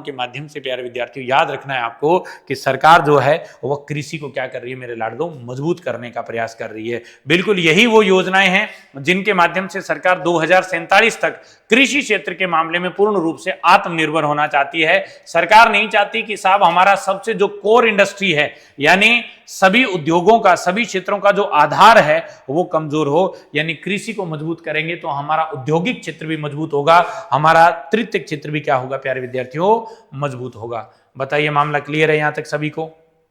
के माध्यम से प्यारे विद्यार्थियों याद रखना है आपको कि सरकार जो है वह कृषि को क्या कर रही है मेरे लाडलो, मजबूत करने का प्रयास कर रही है। बिल्कुल यही वो योजनाएं हैं जिनके माध्यम से सरकार 2047 तक कृषि क्षेत्र के मामले में पूर्ण रूप से आत्मनिर्भर होना चाहती है। सरकार नहीं चाहती कि साहब हमारा सबसे जो कोर इंडस्ट्री है, यानी सभी उद्योगों का, सभी क्षेत्रों का जो आधार है वो कमजोर हो, यानी कृषि को मजबूत करेंगे तो हमारा औद्योगिक क्षेत्र भी मजबूत होगा, हमारा तृतीय क्षेत्र भी क्या होगा प्यारे विद्यार्थियों, मजबूत होगा। बताइए मामला क्लियर है यहां तक सभी को?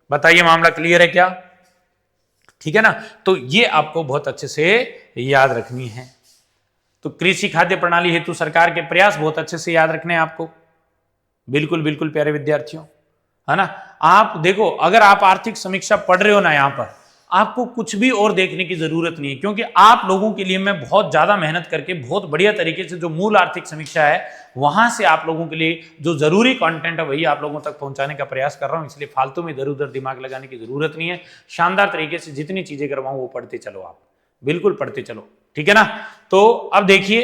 बताइए मामला क्लियर है क्या? ठीक है ना। तो ये आपको बहुत अच्छे से याद रखनी है। तो कृषि खाद्य प्रणाली हेतु सरकार के प्रयास बहुत अच्छे से याद रखने हैं आपको। बिल्कुल बिल्कुल प्यारे विद्यार्थियों, है ना। आप देखो, अगर आप आर्थिक समीक्षा पढ़ रहे हो ना, यहां पर आपको कुछ भी और देखने की जरूरत नहीं है, क्योंकि आप लोगों के लिए मैं बहुत ज्यादा मेहनत करके बहुत बढ़िया तरीके से जो मूल आर्थिक समीक्षा है वहां से आप लोगों के लिए जो जरूरी कंटेंट है वही आप लोगों तक पहुंचाने का प्रयास कर रहा हूं। इसलिए फालतू में इधर उधर दिमाग लगाने की जरूरत नहीं है। शानदार तरीके से जितनी चीजें करवाऊं वो पढ़ते चलो, आप बिल्कुल पढ़ते चलो, ठीक है ना। तो अब देखिए,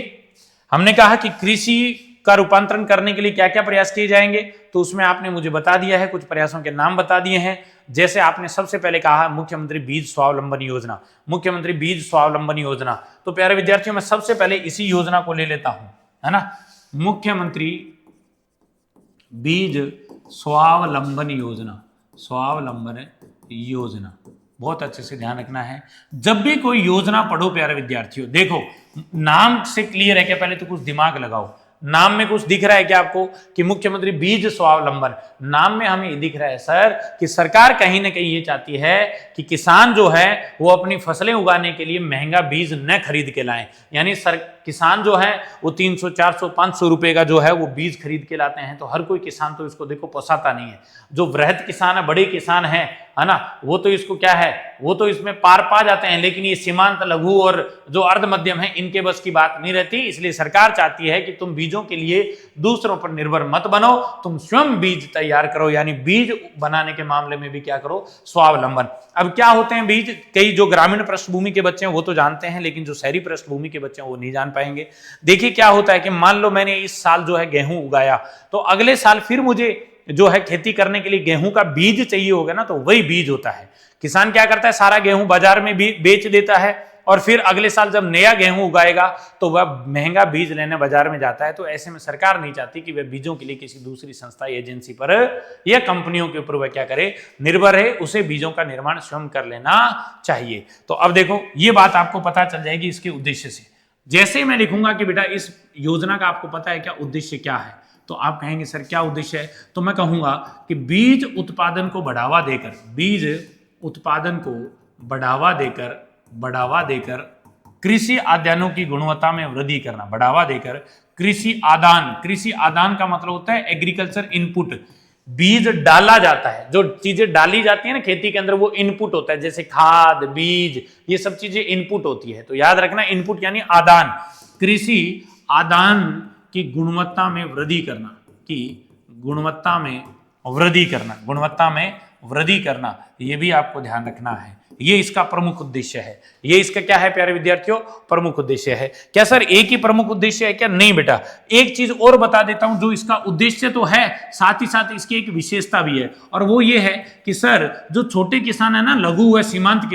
हमने कहा कि कृषि का रूपांतरण करने के लिए क्या क्या प्रयास किए जाएंगे, तो उसमें आपने मुझे बता दिया है, कुछ प्रयासों के नाम बता दिए हैं। जैसे आपने सबसे पहले कहा मुख्यमंत्री बीज स्वावलंबन योजना, मुख्यमंत्री बीज स्वावलंबन योजना। तो प्यारे विद्यार्थियों मैं सबसे पहले इसी योजना को ले लेता हूं, है ना, मुख्यमंत्री बीज स्वावलंबन योजना, स्वावलंबन योजना। बहुत अच्छे से ध्यान रखना है, जब भी कोई योजना पढ़ो प्यारे विद्यार्थियों, देखो नाम से क्लियर है क्या? पहले तो कुछ दिमाग लगाओ, नाम में कुछ दिख रहा है क्या आपको कि मुख्यमंत्री बीज स्वावलंबन? नाम में हमें दिख रहा है सर कि सरकार कहीं ना कहीं ये चाहती है कि किसान जो है वो अपनी फसलें उगाने के लिए महंगा बीज न खरीद के लाएं। यानी किसान जो है वो 300, 400, 500 रुपए का जो है वो बीज खरीद के लाते हैं। तो हर कोई किसान तो इसको देखो पोसाता नहीं है। जो वृहद किसान है, बड़े किसान है ना, वो तो इसको क्या है, वो तो इसमें पार पा जाते हैं, लेकिन ये सीमांत लघु और जो अर्ध मध्यम है इनके बस की बात नहीं रहती। इसलिए सरकार चाहती है कि तुम बीजों के लिए दूसरों पर निर्भर मत बनो, तुम स्वयं बीज तैयार करो, यानी बीज बनाने के मामले में भी क्या करो, स्वावलंबन। अब क्या होते हैं बीज? कई जो ग्रामीण पृष्ठभूमि के बच्चे हैं वो तो जानते हैं, लेकिन जो शहरी पृष्ठभूमि के बच्चे हैं वो नहीं जान पाएंगे। देखिए क्या होता है कि मान लो मैंने इस साल जो है गेहूं उगाया, तो अगले साल फिर मुझे जो है खेती करने के लिए गेहूं का बीज चाहिए होगा ना, तो वही बीज होता है। किसान क्या करता है, सारा गेहूं बाजार में भी बेच देता है और फिर अगले साल जब नया गेहूं उगाएगा तो वह महंगा बीज लेने बाजार में जाता है। तो ऐसे में सरकार नहीं चाहती कि वह बीजों के लिए किसी दूसरी संस्था या एजेंसी पर या कंपनियों के ऊपर वह क्या करे, निर्भर है। उसे बीजों का निर्माण स्वयं कर लेना चाहिए। तो अब देखो ये बात आपको पता चल जाएगी इसके उद्देश्य से। जैसे ही मैं लिखूंगा कि बेटा इस योजना का आपको पता है क्या उद्देश्य क्या है, तो आप कहेंगे सर क्या उद्देश्य है, तो मैं कहूंगा कि बीज उत्पादन को बढ़ावा देकर, बीज उत्पादन को बढ़ावा देकर कृषि आदानों की गुणवत्ता में वृद्धि करना, बढ़ावा देकर कृषि आदान का मतलब होता है एग्रीकल्चर इनपुट। बीज डाला जाता है, जो चीजें डाली जाती है ना खेती के अंदर, वो इनपुट होता है, जैसे खाद, बीज, ये सब चीजें इनपुट होती है। तो याद रखना इनपुट यानी आदान, कृषि आदान की गुणवत्ता में वृद्धि करना, गुणवत्ता में वृद्धि करना, ये भी आपको ध्यान रखना है। ये इसका प्रमुख उद्देश्य है। ये इसका क्या है प्यारे विद्यार्थियों, प्रमुख उद्देश्य है। क्या सर एक ही प्रमुख उद्देश्य है क्या? नहीं बेटा, एक चीज और बता देता हूं जो इसका उद्देश्य तो है, साथ ही साथ इसकी एक विशेषता भी है, और वो ये है कि सर जो छोटे किसान है ना, लघु व सीमांत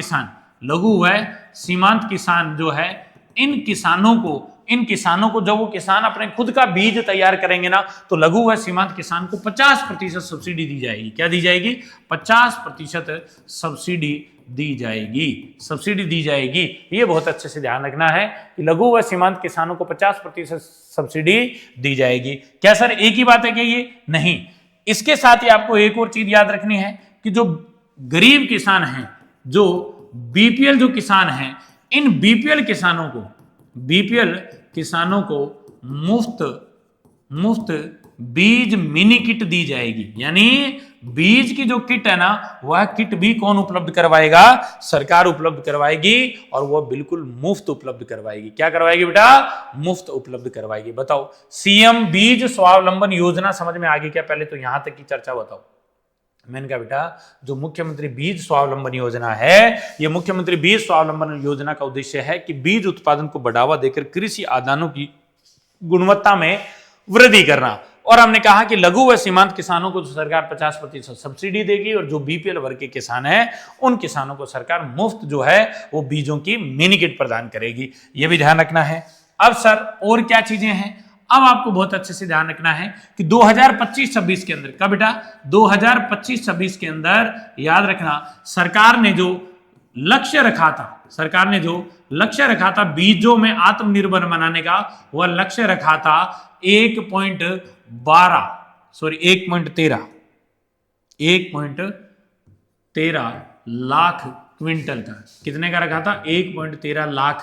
किसान जो है, इन किसानों को जब वो किसान अपने खुद का बीज तैयार करेंगे ना, तो लघु व सीमांत किसान को 50% सब्सिडी दी जाएगी। क्या दी जाएगी? 50% सब्सिडी दी जाएगी। ये बहुत अच्छे से ध्यान रखना है कि लघु व सीमांत किसानों को 50% सब्सिडी दी जाएगी। क्या सर एक ही बात है क्या ये? नहीं, इसके साथ ही आपको एक और चीज याद रखनी है कि जो गरीब किसान हैं, जो बीपीएल जो किसान हैं, इन बीपीएल किसानों को मुफ्त बीज मिनी किट दी जाएगी। यानी बीज की जो किट है ना, वह किट भी कौन उपलब्ध करवाएगा? सरकार उपलब्ध करवाएगी, और वह बिल्कुल मुफ्त उपलब्ध करवाएगी। क्या करवाएगी बेटा? मुफ्त उपलब्ध करवाएगी। बताओ सीएम बीज स्वावलंबन योजना समझ में आ गई क्या? पहले तो यहां तक की चर्चा बताओ। मैंने कहा बेटा जो मुख्यमंत्री बीज स्वावलंबन योजना है, यह मुख्यमंत्री बीज स्वावलंबन योजना का उद्देश्य है कि बीज उत्पादन को बढ़ावा देकर कृषि आदानों की गुणवत्ता में वृद्धि करना। और हमने कहा कि लघु व सीमांत किसानों को तो सरकार 50% सब्सिडी देगी, और जो बीपीएल वर्ग के किसान हैं उन किसानों को सरकार मुफ्त जो है वो बीजों की मिनी किट प्रदान करेगी। यह भी ध्यान रखना है। अब सर और क्या चीजें हैं? अब आपको बहुत अच्छे से ध्यान रखना है कि 2025-26 के अंदर, कब बेटा? 2025-26 के अंदर याद रखना, सरकार ने जो लक्ष्य रखा था बीजों में आत्मनिर्भर बनाने का, वह लक्ष्य रखा था 1.13 लाख क्विंटल का। कितने का रखा था? 1.13 लाख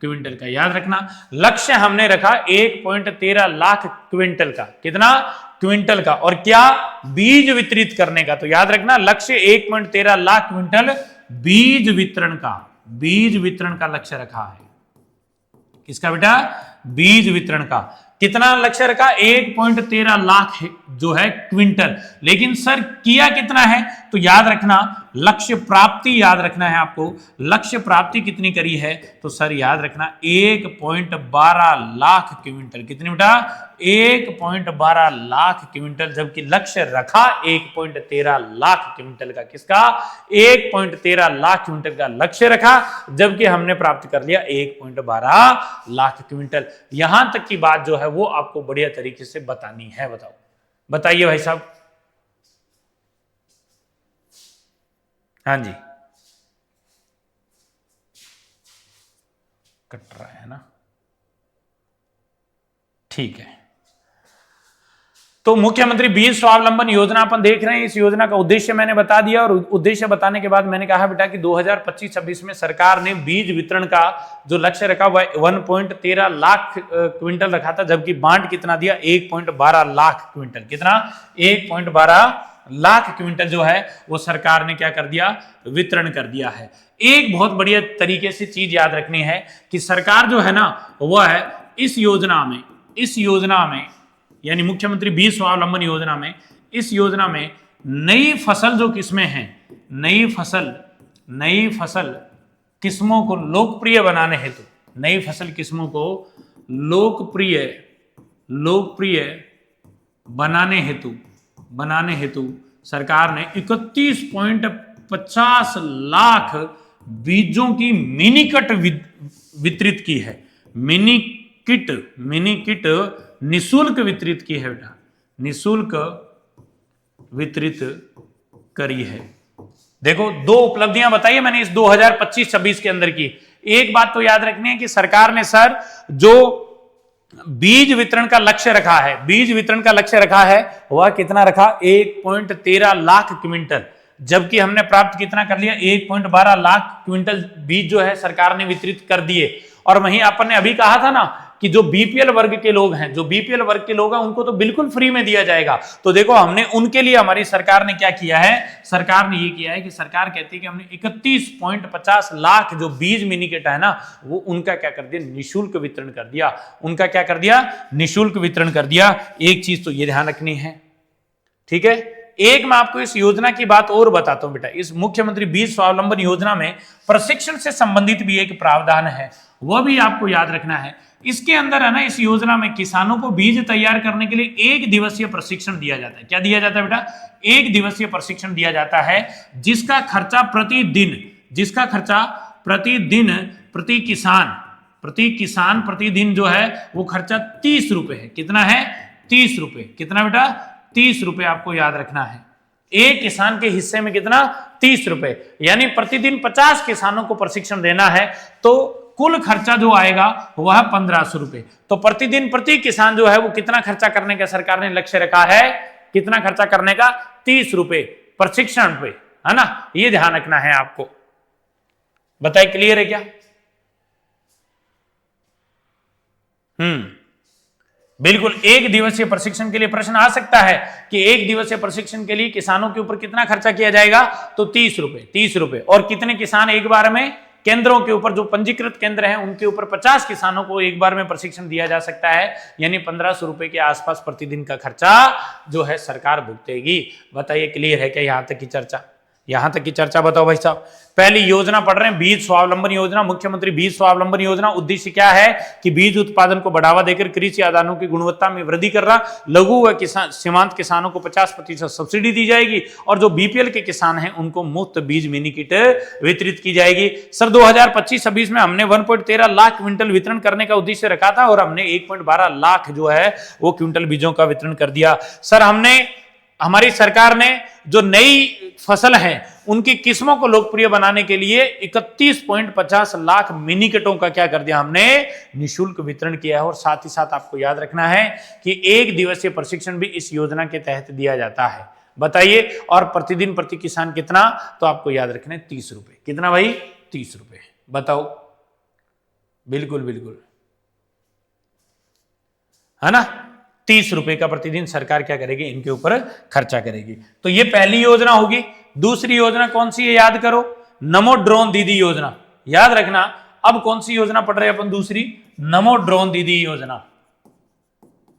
क्विंटल का। याद रखना लक्ष्य हमने रखा 1.13 लाख क्विंटल का। कितना? क्विंटल का। और क्या? बीज वितरित करने का। तो याद रखना लक्ष्य 1.13 लाख क्विंटल बीज वितरण का लक्ष्य रखा है। किसका बेटा? बीज वितरण का। कितना लक्ष्य रखा? 1.13 लाख जो है क्विंटल। लेकिन सर किया कितना है? तो याद रखना लक्ष्य प्राप्ति याद रखना है आपको। लक्ष्य प्राप्ति कितनी करी है? तो सर याद रखना 1.12 लाख क्विंटल। कितनी बेटा? 1.12 लाख क्विंटल। जबकि लक्ष्य रखा 1.13 लाख क्विंटल का। किसका? 1.13 लाख क्विंटल का लक्ष्य रखा, जबकि हमने प्राप्त कर लिया 1.12 लाख क्विंटल। यहां तक की बात जो है वो आपको बढ़िया तरीके से बतानी है। बताइए भाई साहब। हाँ जी, कट रहा है ना? ठीक है। तो मुख्यमंत्री बीज स्वावलंबन योजना अपन देख रहे हैं। इस योजना का उद्देश्य मैंने बता दिया, और उद्देश्य बताने के बाद मैंने कहा बेटा कि 2025-26 में सरकार ने बीज वितरण का जो लक्ष्य रखा वह 1.13 लाख क्विंटल रखा था, जबकि बांट कितना दिया? 1.12 लाख क्विंटल। कितना? 1.12 लाख क्विंटल जो है वो सरकार ने क्या कर दिया? वितरण कर दिया है। एक बहुत बढ़िया तरीके से चीज याद रखनी है कि सरकार जो है ना, वह है इस योजना में यानी मुख्यमंत्री बीज स्वावलंबन योजना में, इस योजना में नई फसल जो किस्में हैं, नई फसल किस्मों को लोकप्रिय बनाने हेतु, नई फसल किस्मों को लोकप्रिय बनाने हेतु बनाने हेतु सरकार ने 31.50 लाख बीजों की मिनी किट वितरित की है। मिनी किट निशुल्क वितरित की है बेटा, निशुल्क वितरित करी है। देखो, दो उपलब्धियां बताइए मैंने इस 2025-26 के अंदर की। एक बात तो याद रखनी है कि सरकार ने सर जो बीज वितरण का लक्ष्य रखा है, बीज वितरण का लक्ष्य रखा है वह कितना रखा, 1.13 लाख क्विंटल, जबकि हमने प्राप्त कितना कर लिया, 1.12 लाख क्विंटल बीज जो है सरकार ने वितरित कर दिए। और वहीं अपन ने अभी कहा था ना कि जो बीपीएल वर्ग के लोग हैं, जो बीपीएल वर्ग के लोग हैं उनको तो बिल्कुल फ्री में दिया जाएगा। तो देखो, हमने उनके लिए हमारी सरकार ने क्या किया है, सरकार ने ये किया है कि सरकार कहती है कि हमने 31.50 लाख जो बीज मिनी किट है ना, वो उनका क्या कर दिया, निशुल्क वितरण कर दिया। उनका क्या कर दिया, निशुल्क वितरण कर दिया। एक चीज तो ये ध्यान रखनी है, ठीक है। एक मैं आपको इस योजना की बात और बताता हूं बेटा, इस मुख्यमंत्री बीज स्वावलंबन योजना में प्रशिक्षण से संबंधित भी एक प्रावधान है, वह भी आपको याद रखना है। इसके अंदर है ना, इस योजना में किसानों को बीज तैयार करने के लिए 1 दिवसीय प्रशिक्षण दिया जाता है। क्या दिया जाता है बेटा, 1 दिवसीय प्रशिक्षण दिया जाता है, जिसका खर्चा प्रतिदिन प्रतिदिन जो है वो खर्चा 30 रुपए है। कितना है, 30 रुपए। कितना बेटा, 30 रुपए आपको याद रखना है। एक किसान के हिस्से में कितना, 30 रुपए, यानी प्रतिदिन 50 किसानों को प्रशिक्षण देना है, तो कुल खर्चा जो आएगा वह 1500 रुपए। तो प्रतिदिन प्रति किसान जो है वो कितना खर्चा करने का सरकार ने लक्ष्य रखा है, कितना खर्चा करने का, 30 रुपए प्रशिक्षण पे, है ना। ये ध्यान रखना है आपको। बताइए, क्लियर है क्या? बिल्कुल। 1 दिवसीय प्रशिक्षण के लिए प्रश्न आ सकता है कि 1 दिवसीय प्रशिक्षण के लिए किसानों के ऊपर कितना खर्चा किया जाएगा, तो 30 रुपए। और कितने किसान एक बार में, केंद्रों के ऊपर जो पंजीकृत केंद्र हैं उनके ऊपर 50 किसानों को एक बार में प्रशिक्षण दिया जा सकता है, यानी 1500 रुपए के आसपास प्रतिदिन का खर्चा जो है सरकार भुगतेगी। बताइए, क्लियर है क्या यहां तक की चर्चा? यहां तक की चर्चा बताओ भाई साहब। पहली योजना पढ़ रहे हैं, बीज स्वावलंबन योजना, मुख्यमंत्री बीज स्वावलंबन योजना। उद्देश्य क्या है कि बीज उत्पादन को बढ़ावा देकर कृषि आदानों की गुणवत्ता में वृद्धि करना। लघु व सीमांत किसानों को 50% सब्सिडी दी जाएगी, और जो बीपीएल के किसान हैं उनको मुफ्त बीज मिनी किट वितरित की जाएगी। सर 2025-26 में हमने 1.13 लाख क्विंटल वितरण करने का उद्देश्य रखा था, और हमने 1.12 लाख जो है वो क्विंटल बीजों का वितरण कर दिया। सर हमारी सरकार ने जो नई फसल है उनकी किस्मों को लोकप्रिय बनाने के लिए 31.50 लाख मिनी किटों का क्या कर दिया, हमने निशुल्क वितरण किया है। और साथ ही साथ आपको याद रखना है कि 1 दिवसीय प्रशिक्षण भी इस योजना के तहत दिया जाता है। बताइए, और प्रतिदिन प्रति किसान कितना, तो आपको याद रखना है 30 रुपए। कितना भाई, 30 रुपए। बताओ, बिल्कुल, है ना। 30 रुपए का प्रतिदिन सरकार क्या करेगी, इनके ऊपर खर्चा करेगी। तो ये पहली योजना होगी। दूसरी योजना कौन सी है, याद करो, नमो ड्रोन दीदी योजना। याद रखना, अब कौन सी योजना पढ़ रहे हैं अपन, दूसरी, नमो ड्रोन दीदी योजना।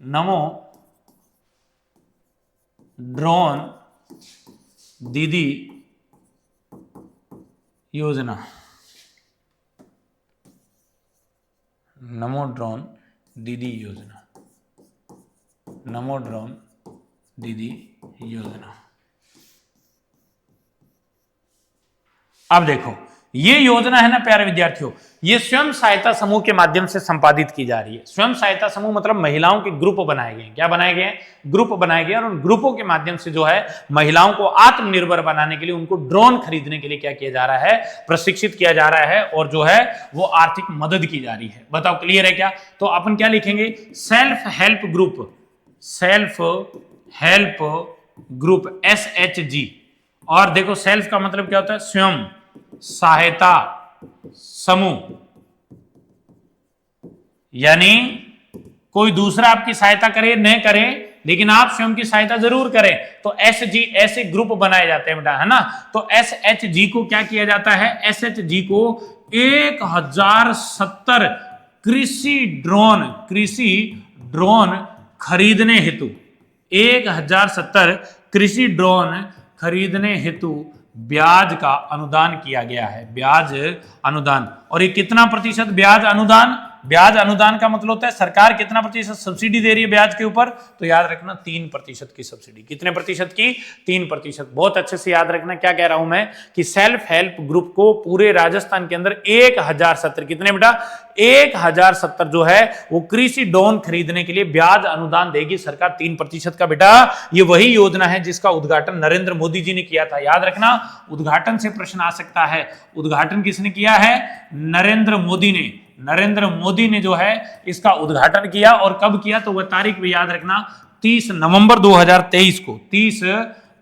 नमो ड्रोन दीदी योजना, नमो ड्रोन दीदी योजना, नमो ड्रोन दीदी योजना। अब देखो, ये योजना है ना प्यारे विद्यार्थियों, ये स्वयं सहायता समूह के माध्यम से संपादित की जा रही है। स्वयं सहायता समूह मतलब महिलाओं के ग्रुप बनाए गए। क्या बनाए गए? ग्रुप बनाए गए, और उन ग्रुपों के माध्यम से जो है महिलाओं को आत्मनिर्भर बनाने के लिए उनको ड्रोन खरीदने के लिए क्या किया जा रहा है, प्रशिक्षित किया जा रहा है, और जो है वो आर्थिक मदद की जा रही है। बताओ, क्लियर है क्या? तो अपन क्या लिखेंगे, self help group, self help group, SHG। और देखो, सेल्फ का मतलब क्या होता है, स्वयं सहायता समूह, यानी कोई दूसरा आपकी सहायता करे न करे, लेकिन आप स्वयं की सहायता जरूर करें। तो SG ऐसे ग्रुप बनाए जाते हैं बेटा, है ना। तो SHG को क्या किया जाता है, SHG को 1070 कृषि ड्रोन खरीदने हेतु, 1070 कृषि ड्रोन खरीदने हेतु ब्याज का अनुदान किया गया है। ब्याज अनुदान, और ये कितना प्रतिशत ब्याज अनुदान, ब्याज अनुदान का मतलब होता है सरकार कितना प्रतिशत सब्सिडी दे रही है ब्याज के ऊपर, तो याद रखना 3% की सब्सिडी। कितने प्रतिशत की? 3%। बहुत अच्छे से याद रखना क्या कह रहा हूं मैं, कि सेल्फ हेल्प ग्रुप को पूरे राजस्थान के अंदर 1070, कितने बेटा? 1070 जो है वो कृषि ड्रोन खरीदने के लिए ब्याज अनुदान देगी सरकार 3% का। बेटा ये वही योजना है जिसका उद्घाटन नरेंद्र मोदी जी ने किया था। याद रखना, उद्घाटन से प्रश्न आ सकता है। उद्घाटन किसने किया है? नरेंद्र मोदी ने। नरेंद्र मोदी ने जो है इसका उद्घाटन किया, और कब किया तो वह तारीख भी याद रखना, 30 नवंबर 2023 को। 30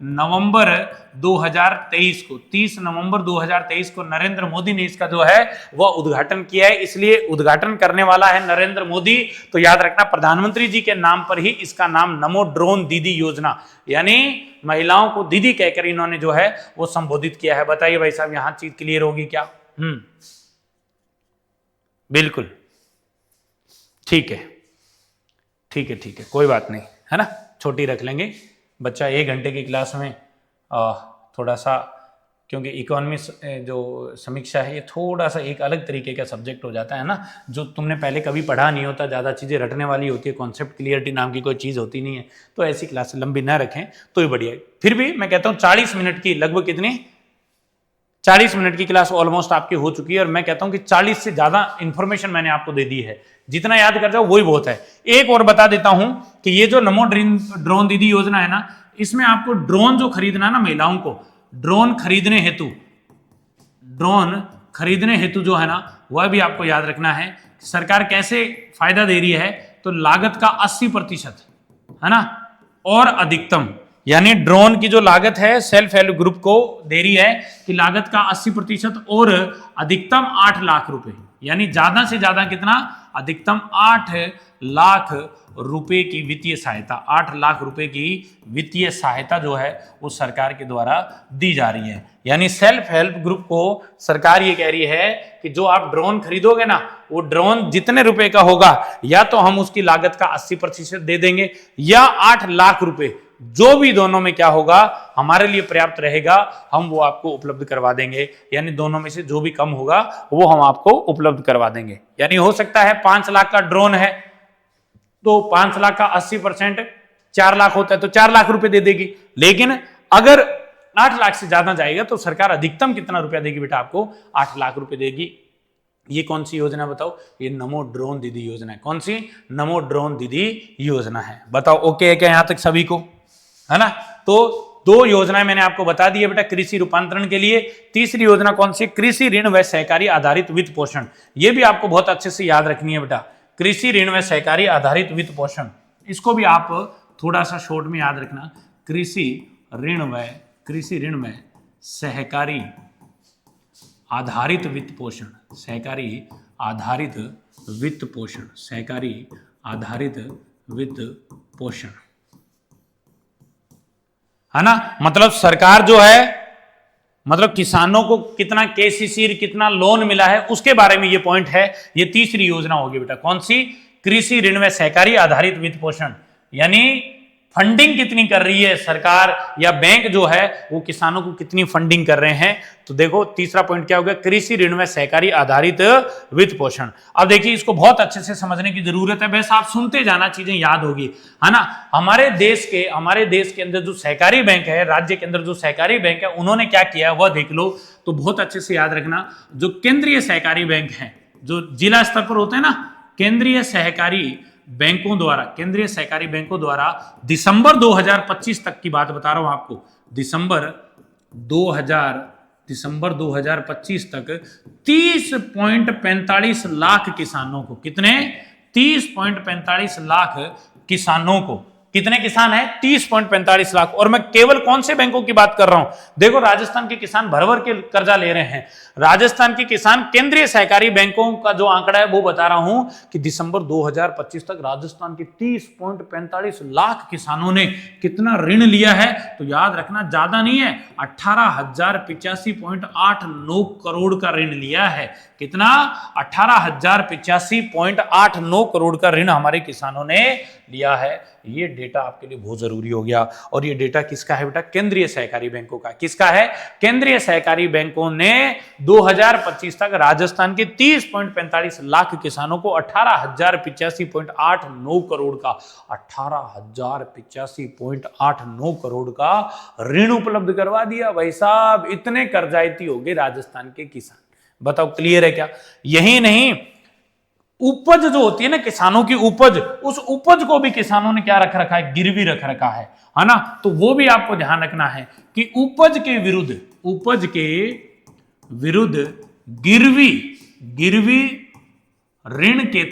नवंबर 2023 को, 30 नवंबर 2023 को नरेंद्र मोदी ने इसका जो है वह उद्घाटन किया है। इसलिए उद्घाटन करने वाला है नरेंद्र मोदी, तो याद रखना प्रधानमंत्री जी के नाम पर ही इसका नाम नमो ड्रोन दीदी योजना, यानी महिलाओं को दीदी कहकर इन्होंने जो है वो संबोधित किया है। बताइए भाई साहब, यहां चीज क्लियर होगी क्या? बिल्कुल ठीक है, ठीक है, ठीक है, कोई बात नहीं, है ना, छोटी रख लेंगे। बच्चा 1 घंटे की क्लास में थोड़ा सा, क्योंकि इकोनॉमी जो समीक्षा है ये थोड़ा सा एक अलग तरीके का सब्जेक्ट हो जाता है ना, जो तुमने पहले कभी पढ़ा नहीं होता, ज़्यादा चीज़ें रटने वाली होती है, कॉन्सेप्ट क्लियरिटी नाम की कोई चीज़ होती नहीं है, तो ऐसी क्लास लंबी ना रखें तो ही बढ़िया है। फिर भी मैं कहता हूँ 40 मिनट की, लगभग कितनी 40 मिनट की क्लास ऑलमोस्ट आपकी हो चुकी है, और मैं कहता हूं कि 40 से ज्यादा इंफॉर्मेशन मैंने आपको दे दी है। जितना याद कर जाओ वही बहुत है। एक और बता देता हूं कि ये जो नमो ड्रोन दीदी योजना है ना, इसमें आपको ड्रोन जो खरीदना है ना, महिलाओं को ड्रोन खरीदने हेतु जो है ना, वह भी आपको याद रखना है। सरकार कैसे फायदा दे रही है, तो लागत का 80%, है ना, और अधिकतम, यानी ड्रोन की जो लागत है सेल्फ हेल्प ग्रुप को दे रही है कि लागत का 80% और अधिकतम 8 लाख रुपए, यानी ज्यादा से ज्यादा कितना? अधिकतम 8 लाख रुपए की वित्तीय सहायता। 8 लाख रुपए की वित्तीय सहायता जो है वो सरकार के द्वारा दी जा रही है। यानी सेल्फ हेल्प ग्रुप को सरकार ये कह रही है कि जो आप ड्रोन खरीदोगे ना, वो ड्रोन जितने रुपए का होगा, या तो हम उसकी लागत का 80% दे देंगे, या 8 लाख रुपए, जो भी दोनों में क्या होगा हमारे लिए पर्याप्त रहेगा, हम वो आपको उपलब्ध करवा देंगे। यानी दोनों में से जो भी कम होगा वो हम आपको उपलब्ध करवा देंगे। यानी हो सकता है 5 लाख का ड्रोन है, तो 5 लाख का 80% 4 लाख होता है, तो 4 लाख रुपए दे देगी। लेकिन अगर 8 लाख से ज्यादा जाएगा तो सरकार अधिकतम कितना रुपया देगी बेटा? आपको 8 लाख रुपए देगी। ये कौन सी योजना बताओ? ये नमो ड्रोन दीदी योजना है। कौन सी? नमो ड्रोन दीदी योजना है। बताओ ओके है क्या यहां तक सभी को, है ना? तो 2 योजनाएं मैंने आपको बता दी है बेटा कृषि रूपांतरण के लिए। तीसरी योजना कौन सी? कृषि ऋण व सहकारी आधारित वित्त पोषण। ये भी आपको बहुत अच्छे से याद रखनी है बेटा, कृषि ऋण व सहकारी आधारित वित्त पोषण। इसको भी आप थोड़ा सा शॉर्ट में याद रखना, कृषि ऋण में सहकारी आधारित वित्त पोषण, सहकारी आधारित वित्त पोषण, सहकारी आधारित वित्त पोषण, है ना। मतलब सरकार जो है, मतलब किसानों को कितना केसीसी कितना लोन मिला है उसके बारे में ये पॉइंट है। ये तीसरी योजना होगी बेटा। कौन सी? कृषि ऋण में सहकारी आधारित वित्त पोषण, यानी फंडिंग कितनी कर रही है सरकार या बैंक जो है वो किसानों को कितनी फंडिंग कर रहे हैं। तो देखो तीसरा पॉइंट क्या हो गया? कृषि ऋण में सहकारी आधारित वित्त पोषण। अब देखिए इसको बहुत अच्छे से समझने की जरूरत है, बस आप सुनते जाना, चीजें याद होगी, है ना। हमारे देश के अंदर जो सहकारी बैंक है, राज्य के अंदर जो सहकारी बैंक है, उन्होंने क्या किया है वह देख लो। तो बहुत अच्छे से याद रखना, जो केंद्रीय सहकारी बैंक है, जो जिला स्तर पर होते हैं ना, केंद्रीय सहकारी बैंकों द्वारा दिसंबर 2025 तक की बात बता रहा हूं आपको, दिसंबर 2025 तक 30.45 लाख किसानों को, कितने? 30.45 लाख किसानों को। कितने किसान हैं? 30.45 लाख। और मैं केवल कौन से बैंकों की बात कर रहा हूं? देखो राजस्थान के किसान भर के कर्जा ले रहे हैं। राजस्थान के किसान, केंद्रीय सहकारी बैंकों का जो आंकड़ा है वो बता रहा हूं कि दिसंबर 2025 तक राजस्थान के 30.45 लाख किसानों ने कितना ऋण लिया है? तो याद रखना ज्यादा नहीं है, 18,085.89 करोड़ का ऋण लिया है। कितना? 18,085.89 करोड़ का ऋण हमारे किसानों ने लिया है। ये डेटा आपके लिए बहुत जरूरी हो गया। और ये डेटा किसका है बेटा? केंद्रीय सहकारी बैंकों का। किसका है? केंद्रीय सहकारी बैंकों ने 2025 तक राजस्थान के 30.45 लाख किसानों को 18,085.89 करोड़ का 18,085.89 करोड़ का ऋण उपलब्ध करवा दिया। भाई साहब, इतने कर्जाइती हो गए राजस्थान के किसान। बताओ, क्लियर है क्या? यही नहीं, उपज जो होती है ना किसानों की उपज, उस उपज को भी किसानों ने क्या रख रखा है? गिरवी रख रखा है ना। तो वो भी आपको ध्यान रखना है कि उपज के विरुद्ध गिरवी ऋण के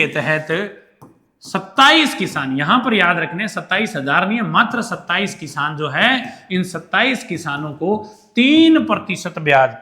तहत 27 किसान, यहां पर याद रखने 27,000 नहीं है, मात्र 27 किसान जो है, इन 27 किसानों को 3% ब्याज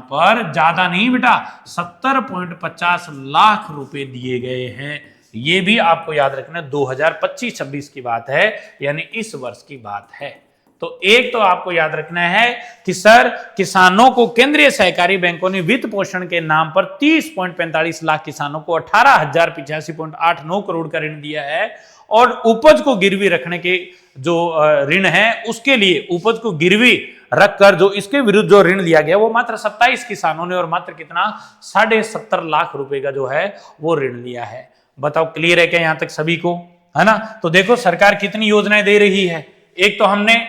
पर, ज्यादा नहीं बेटा, 70.50 लाख रुपए दिए गए हैं। ये भी आपको याद रखना 2025-26 की बात है, यानी इस वर्ष की बात है। तो एक तो आपको याद रखना है कि सर, किसानों को केंद्रीय सहकारी बैंकों ने वित्त पोषण के नाम पर 30.45 लाख किसानों को 18,085.89 करोड़ का ऋण दिया है। और उपज को गिरवी रखने के जो ऋण है, उसके लिए उपज को गिरवी रखकर जो इसके विरुद्ध जो ऋण लिया गया, वो मात्र 27 किसानों ने, और मात्र कितना? 70.5 लाख रुपए का जो है वो ऋण लिया है। बताओ, क्लियर है क्या यहां तक सभी को? है ना। तो देखो सरकार कितनी योजनाएं दे रही है। एक तो हमने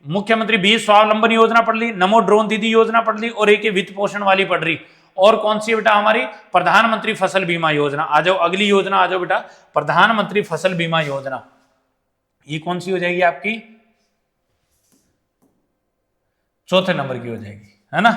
मुख्यमंत्री बीज स्वावलंबन योजना पढ़ ली, नमो ड्रोन दीदी योजना पढ़ ली, और एक वित्त पोषण वाली पढ़ रही। और कौन सी बेटा? हमारी प्रधानमंत्री फसल बीमा योजना। आ जाओ, अगली योजना आ जाओ बेटा, प्रधानमंत्री फसल बीमा योजना। ये कौन सी हो जाएगी आपकी? चौथे नंबर की हो जाएगी, है ना।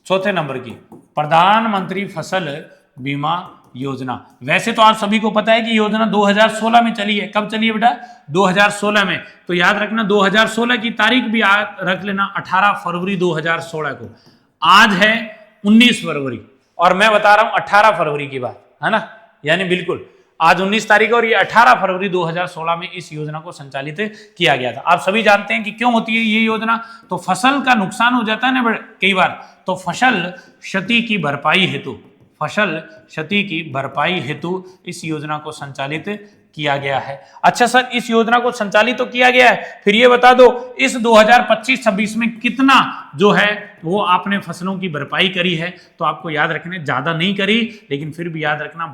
चौथे नंबर की प्रधानमंत्री फसल बीमा योजना। वैसे तो आप सभी को पता है कि योजना 2016 में चली है। कब चली है बेटा? 2016 में। तो याद रखना 2016 की तारीख भी रख लेना, 18 फरवरी 2016 को। आज है 19 फरवरी, और मैं बता रहा हूं 18 फरवरी की बात, है ना। यानी बिल्कुल आज 19 तारीख और ये 18 फरवरी 2016 में इस योजना को संचालित किया गया था। आप सभी जानते हैं कि क्यों होती है ये योजना। तो फसल का नुकसान हो जाता है ना कई बार, तो फसल क्षति की भरपाई हेतु इस योजना को संचालित किया गया है। अच्छा सर, इस योजना को संचालित तो किया गया है, फिर ये बता दो इस 2025-26 में कितना जो है वो आपने फसलों की भरपाई करी है। तो आपको याद रखने, ज्यादा नहीं करी, लेकिन फिर भी याद रखना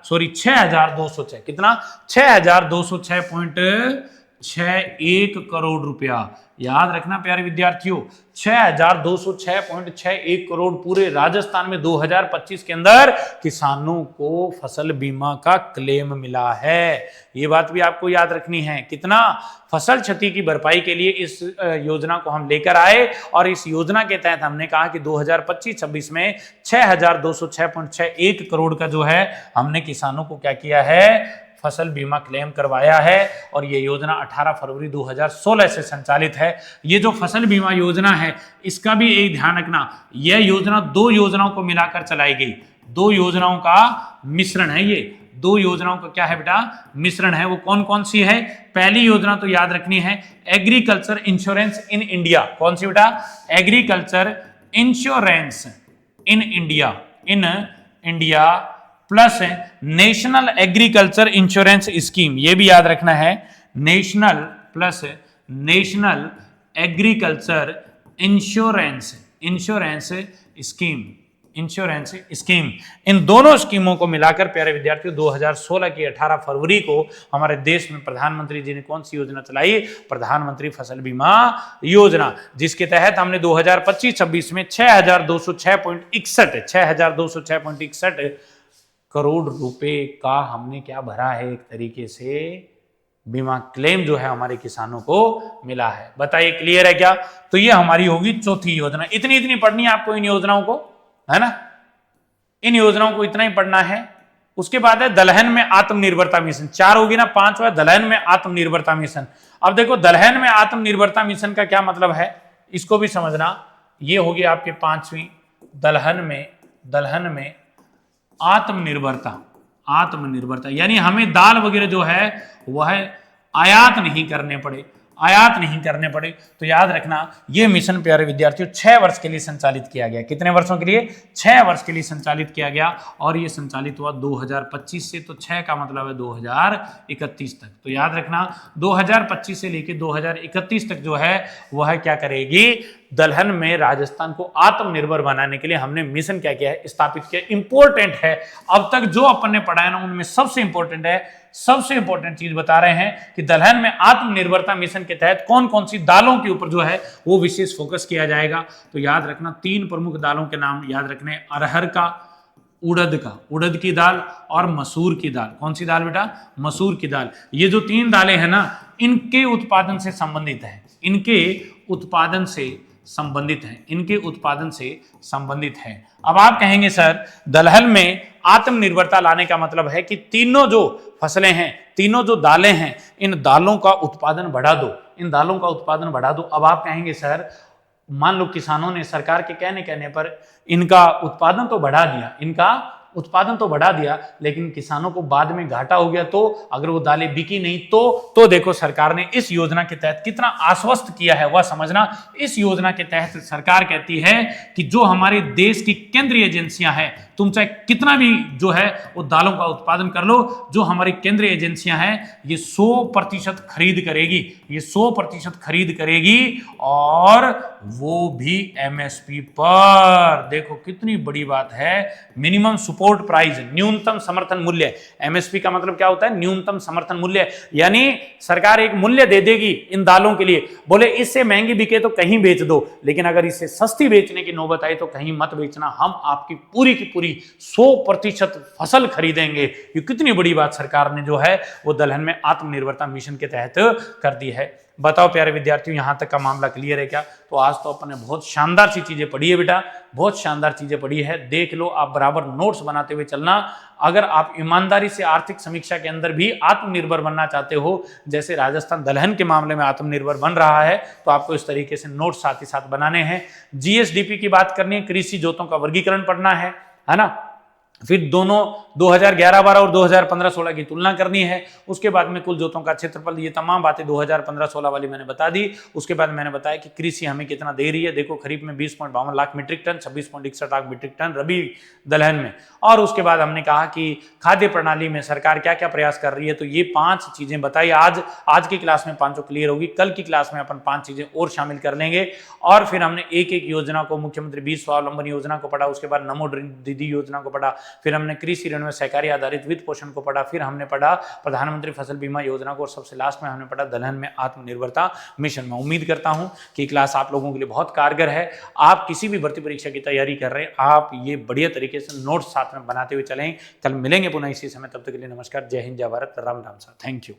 6,206, कितना? 6,206.61 करोड़ रुपया। याद रखना प्यारे विद्यार्थियों, 6,206.61 करोड़ पूरे राजस्थान में 2025 के अंदर किसानों को फसल बीमा का क्लेम मिला है। ये बात भी आपको याद रखनी है। कितना? फसल क्षति की भरपाई के लिए इस योजना को हम लेकर आए, और इस योजना के तहत हमने कहा कि 2025-26 में 6,206.61 करोड़ का जो है हमने किसानों को क्या किया है? फसल बीमा क्लेम करवाया है। और ये योजना 18 फरवरी 2016 से संचालित है। ये जो फसल बीमा योजना है, इसका भी एक ध्यान रखना, यह योजना 2 योजनाओं को मिलाकर चलाई गई। 2 योजनाओं का मिश्रण है ये। 2 योजनाओं का क्या है बेटा? मिश्रण है। वो कौन कौन सी है? पहली योजना तो याद रखनी है एग्रीकल्चर इंश्योरेंस इन इंडिया। कौन सी बेटा? Agriculture insurance in India plus national agriculture insurance scheme. ये भी याद रखना है, national plus national agriculture insurance scheme. इन दोनों स्कीमों को मिलाकर प्यारे विद्यार्थियों 2016 की 18 फरवरी को हमारे देश में प्रधानमंत्री जी ने कौन सी योजना चलाई? प्रधानमंत्री फसल बीमा योजना, जिसके तहत हमने 2025-26 में 6,206.61 करोड़ रुपए का हमने क्या भरा है? एक तरीके से बीमा क्लेम जो है हमारे किसानों को मिला है। बताइए, क्लियर है क्या? तो ये हमारी होगी चौथी योजना। इतनी पढ़नी है आपको इन योजनाओं को, है ना। इन योजनाओं को इतना ही पढ़ना है। उसके बाद है दलहन में आत्मनिर्भरता मिशन। 4 होगी ना, 5वां दलहन में आत्मनिर्भरता मिशन। अब देखो दलहन में आत्मनिर्भरता मिशन का क्या मतलब है, इसको भी समझना। ये होगी आपके 5वीं दलहन में आत्मनिर्भरता, यानी हमें दाल वगैरह जो है वह आयात नहीं करने पड़े। आयात नहीं करने पड़े। तो याद रखना ये मिशन प्यारे विद्यार्थियों 6 वर्ष के लिए संचालित किया गया। कितने वर्षों के लिए? 6 वर्ष के लिए संचालित किया गया और ये संचालित हुआ 2025 से। तो 6 का मतलब है 2031 तक। तो याद रखना 2025 से लेकर 2031 तक जो है वह क्या करेगी, दलहन में राजस्थान को आत्मनिर्भर बनाने के लिए हमने मिशन क्या किया है, स्थापित किया। इंपॉर्टेंट है, अब तक जो अपन ने पढ़ा है ना उनमें सबसे इंपॉर्टेंट है, सबसे इंपॉर्टेंट चीज बता रहे हैं कि दलहन में आत्मनिर्भरता मिशन के तहत कौन कौन सी दालों के ऊपर जो है वो विशेष फोकस किया जाएगा। तो याद रखना 3 प्रमुख दालों के नाम याद रखने, अरहर का, उड़द की दाल और मसूर की दाल। कौन सी दाल बेटा? मसूर की दाल। ये जो 3 दालें हैं ना, इनके उत्पादन से संबंधित है, इनके उत्पादन से संबंधित है, इनके उत्पादन से संबंधित है। अब आप कहेंगे सर दलहन में आत्मनिर्भरता लाने का मतलब है कि तीनों जो फसलें हैं, तीनों जो दालें हैं, इन दालों का उत्पादन बढ़ा दो, इन दालों का उत्पादन बढ़ा दो। अब आप कहेंगे सर मान लो किसानों ने सरकार के कहने पर इनका उत्पादन तो बढ़ा दिया, इनका उत्पादन तो बढ़ा दिया, लेकिन किसानों को बाद में घाटा हो गया, तो अगर वो दालें बिकी नहीं तो देखो सरकार ने इस योजना के तहत कितना आश्वस्त किया है वह समझना। इस योजना के तहत सरकार कहती है कि जो हमारे देश की केंद्रीय एजेंसियां हैं, तुम चाहे कितना भी जो है वो दालों का उत्पादन कर लो, जो हमारी केंद्रीय एजेंसियां हैं ये 100% खरीद करेगी, ये 100% खरीद करेगी और वो भी एमएसपी पर। देखो कितनी बड़ी बात है, मिनिमम सपोर्ट प्राइस, न्यूनतम समर्थन मूल्य। एमएसपी का मतलब क्या होता है? न्यूनतम समर्थन मूल्य। यानी सरकार एक मूल्य दे देगी इन दालों के लिए, बोले इससे महंगी बिके तो कहीं बेच दो, लेकिन अगर इससे सस्ती बेचने की नौबत आई तो कहीं मत बेचना, हम आपकी पूरी की पूरी 100% फसल खरीदेंगे। ये कितनी बड़ी बात सरकार ने जो है वो दलहन में आत्मनिर्भरता मिशन के तहत कर दी है। बताओ प्यारे विद्यार्थियों, यहां तक का मामला क्लियर है क्या? तो आज तो अपन ने बहुत शानदार सी चीजें पढ़ी है बेटा, बहुत शानदार चीजें पढ़ी है। देख लो, आप बराबर नोट्स बनाते हुए चलना। अगर आप ईमानदारी से आर्थिक समीक्षा के अंदर भी आत्मनिर्भर बनना चाहते हो, जैसे राजस्थान दलहन के मामले में आत्मनिर्भर बन रहा है, तो आपको इस तरीके से नोट्स साथ ही साथ बनाने हैं। जीएसडीपी की बात करनी है, कृषि जोतों का वर्गीकरण पढ़ना है ना। फिर दोनों 2011-12 और 2015-16 की तुलना करनी है। उसके बाद में कुल जोतों का क्षेत्रफल, ये तमाम बातें 2015-16 वाली मैंने बता दी। उसके बाद मैंने बताया कि कृषि हमें कितना दे रही है। देखो खरीफ में 20.52 lakh metric ton, 26.61 lakh metric tonne rabi दलहन में। और उसके बाद हमने कहा कि खाद्य प्रणाली में सरकार क्या क्या प्रयास कर रही है। तो ये 5 चीजें बताई। आज की क्लास में 5 क्लियर होगी, कल की क्लास में अपन 5 चीजें और शामिल कर लेंगे। और फिर हमने एक एक योजना को, मुख्यमंत्री बीज स्वावलंबन योजना को पढ़ा, उसके बाद नमो दीदी योजना को पढ़ा, फिर हमने कृषि ऋण में सहकारी आधारित वित्त पोषण को पढ़ा, फिर हमने पढ़ा प्रधानमंत्री फसल बीमा योजना को, और सबसे लास्ट में हमने पढ़ा दलहन में आत्मनिर्भरता मिशन। मैं उम्मीद करता हूं कि क्लास आप लोगों के लिए बहुत कारगर है। आप किसी भी भर्ती परीक्षा की तैयारी कर रहे हैं, आप ये बढ़िया तरीके से नोट्स साथ में बनाते हुए चलें। कल मिलेंगे पुनः इसी समय, तब तक के लिए नमस्कार, जय हिंद, जय भारत, राम राम सा, थैंक यू।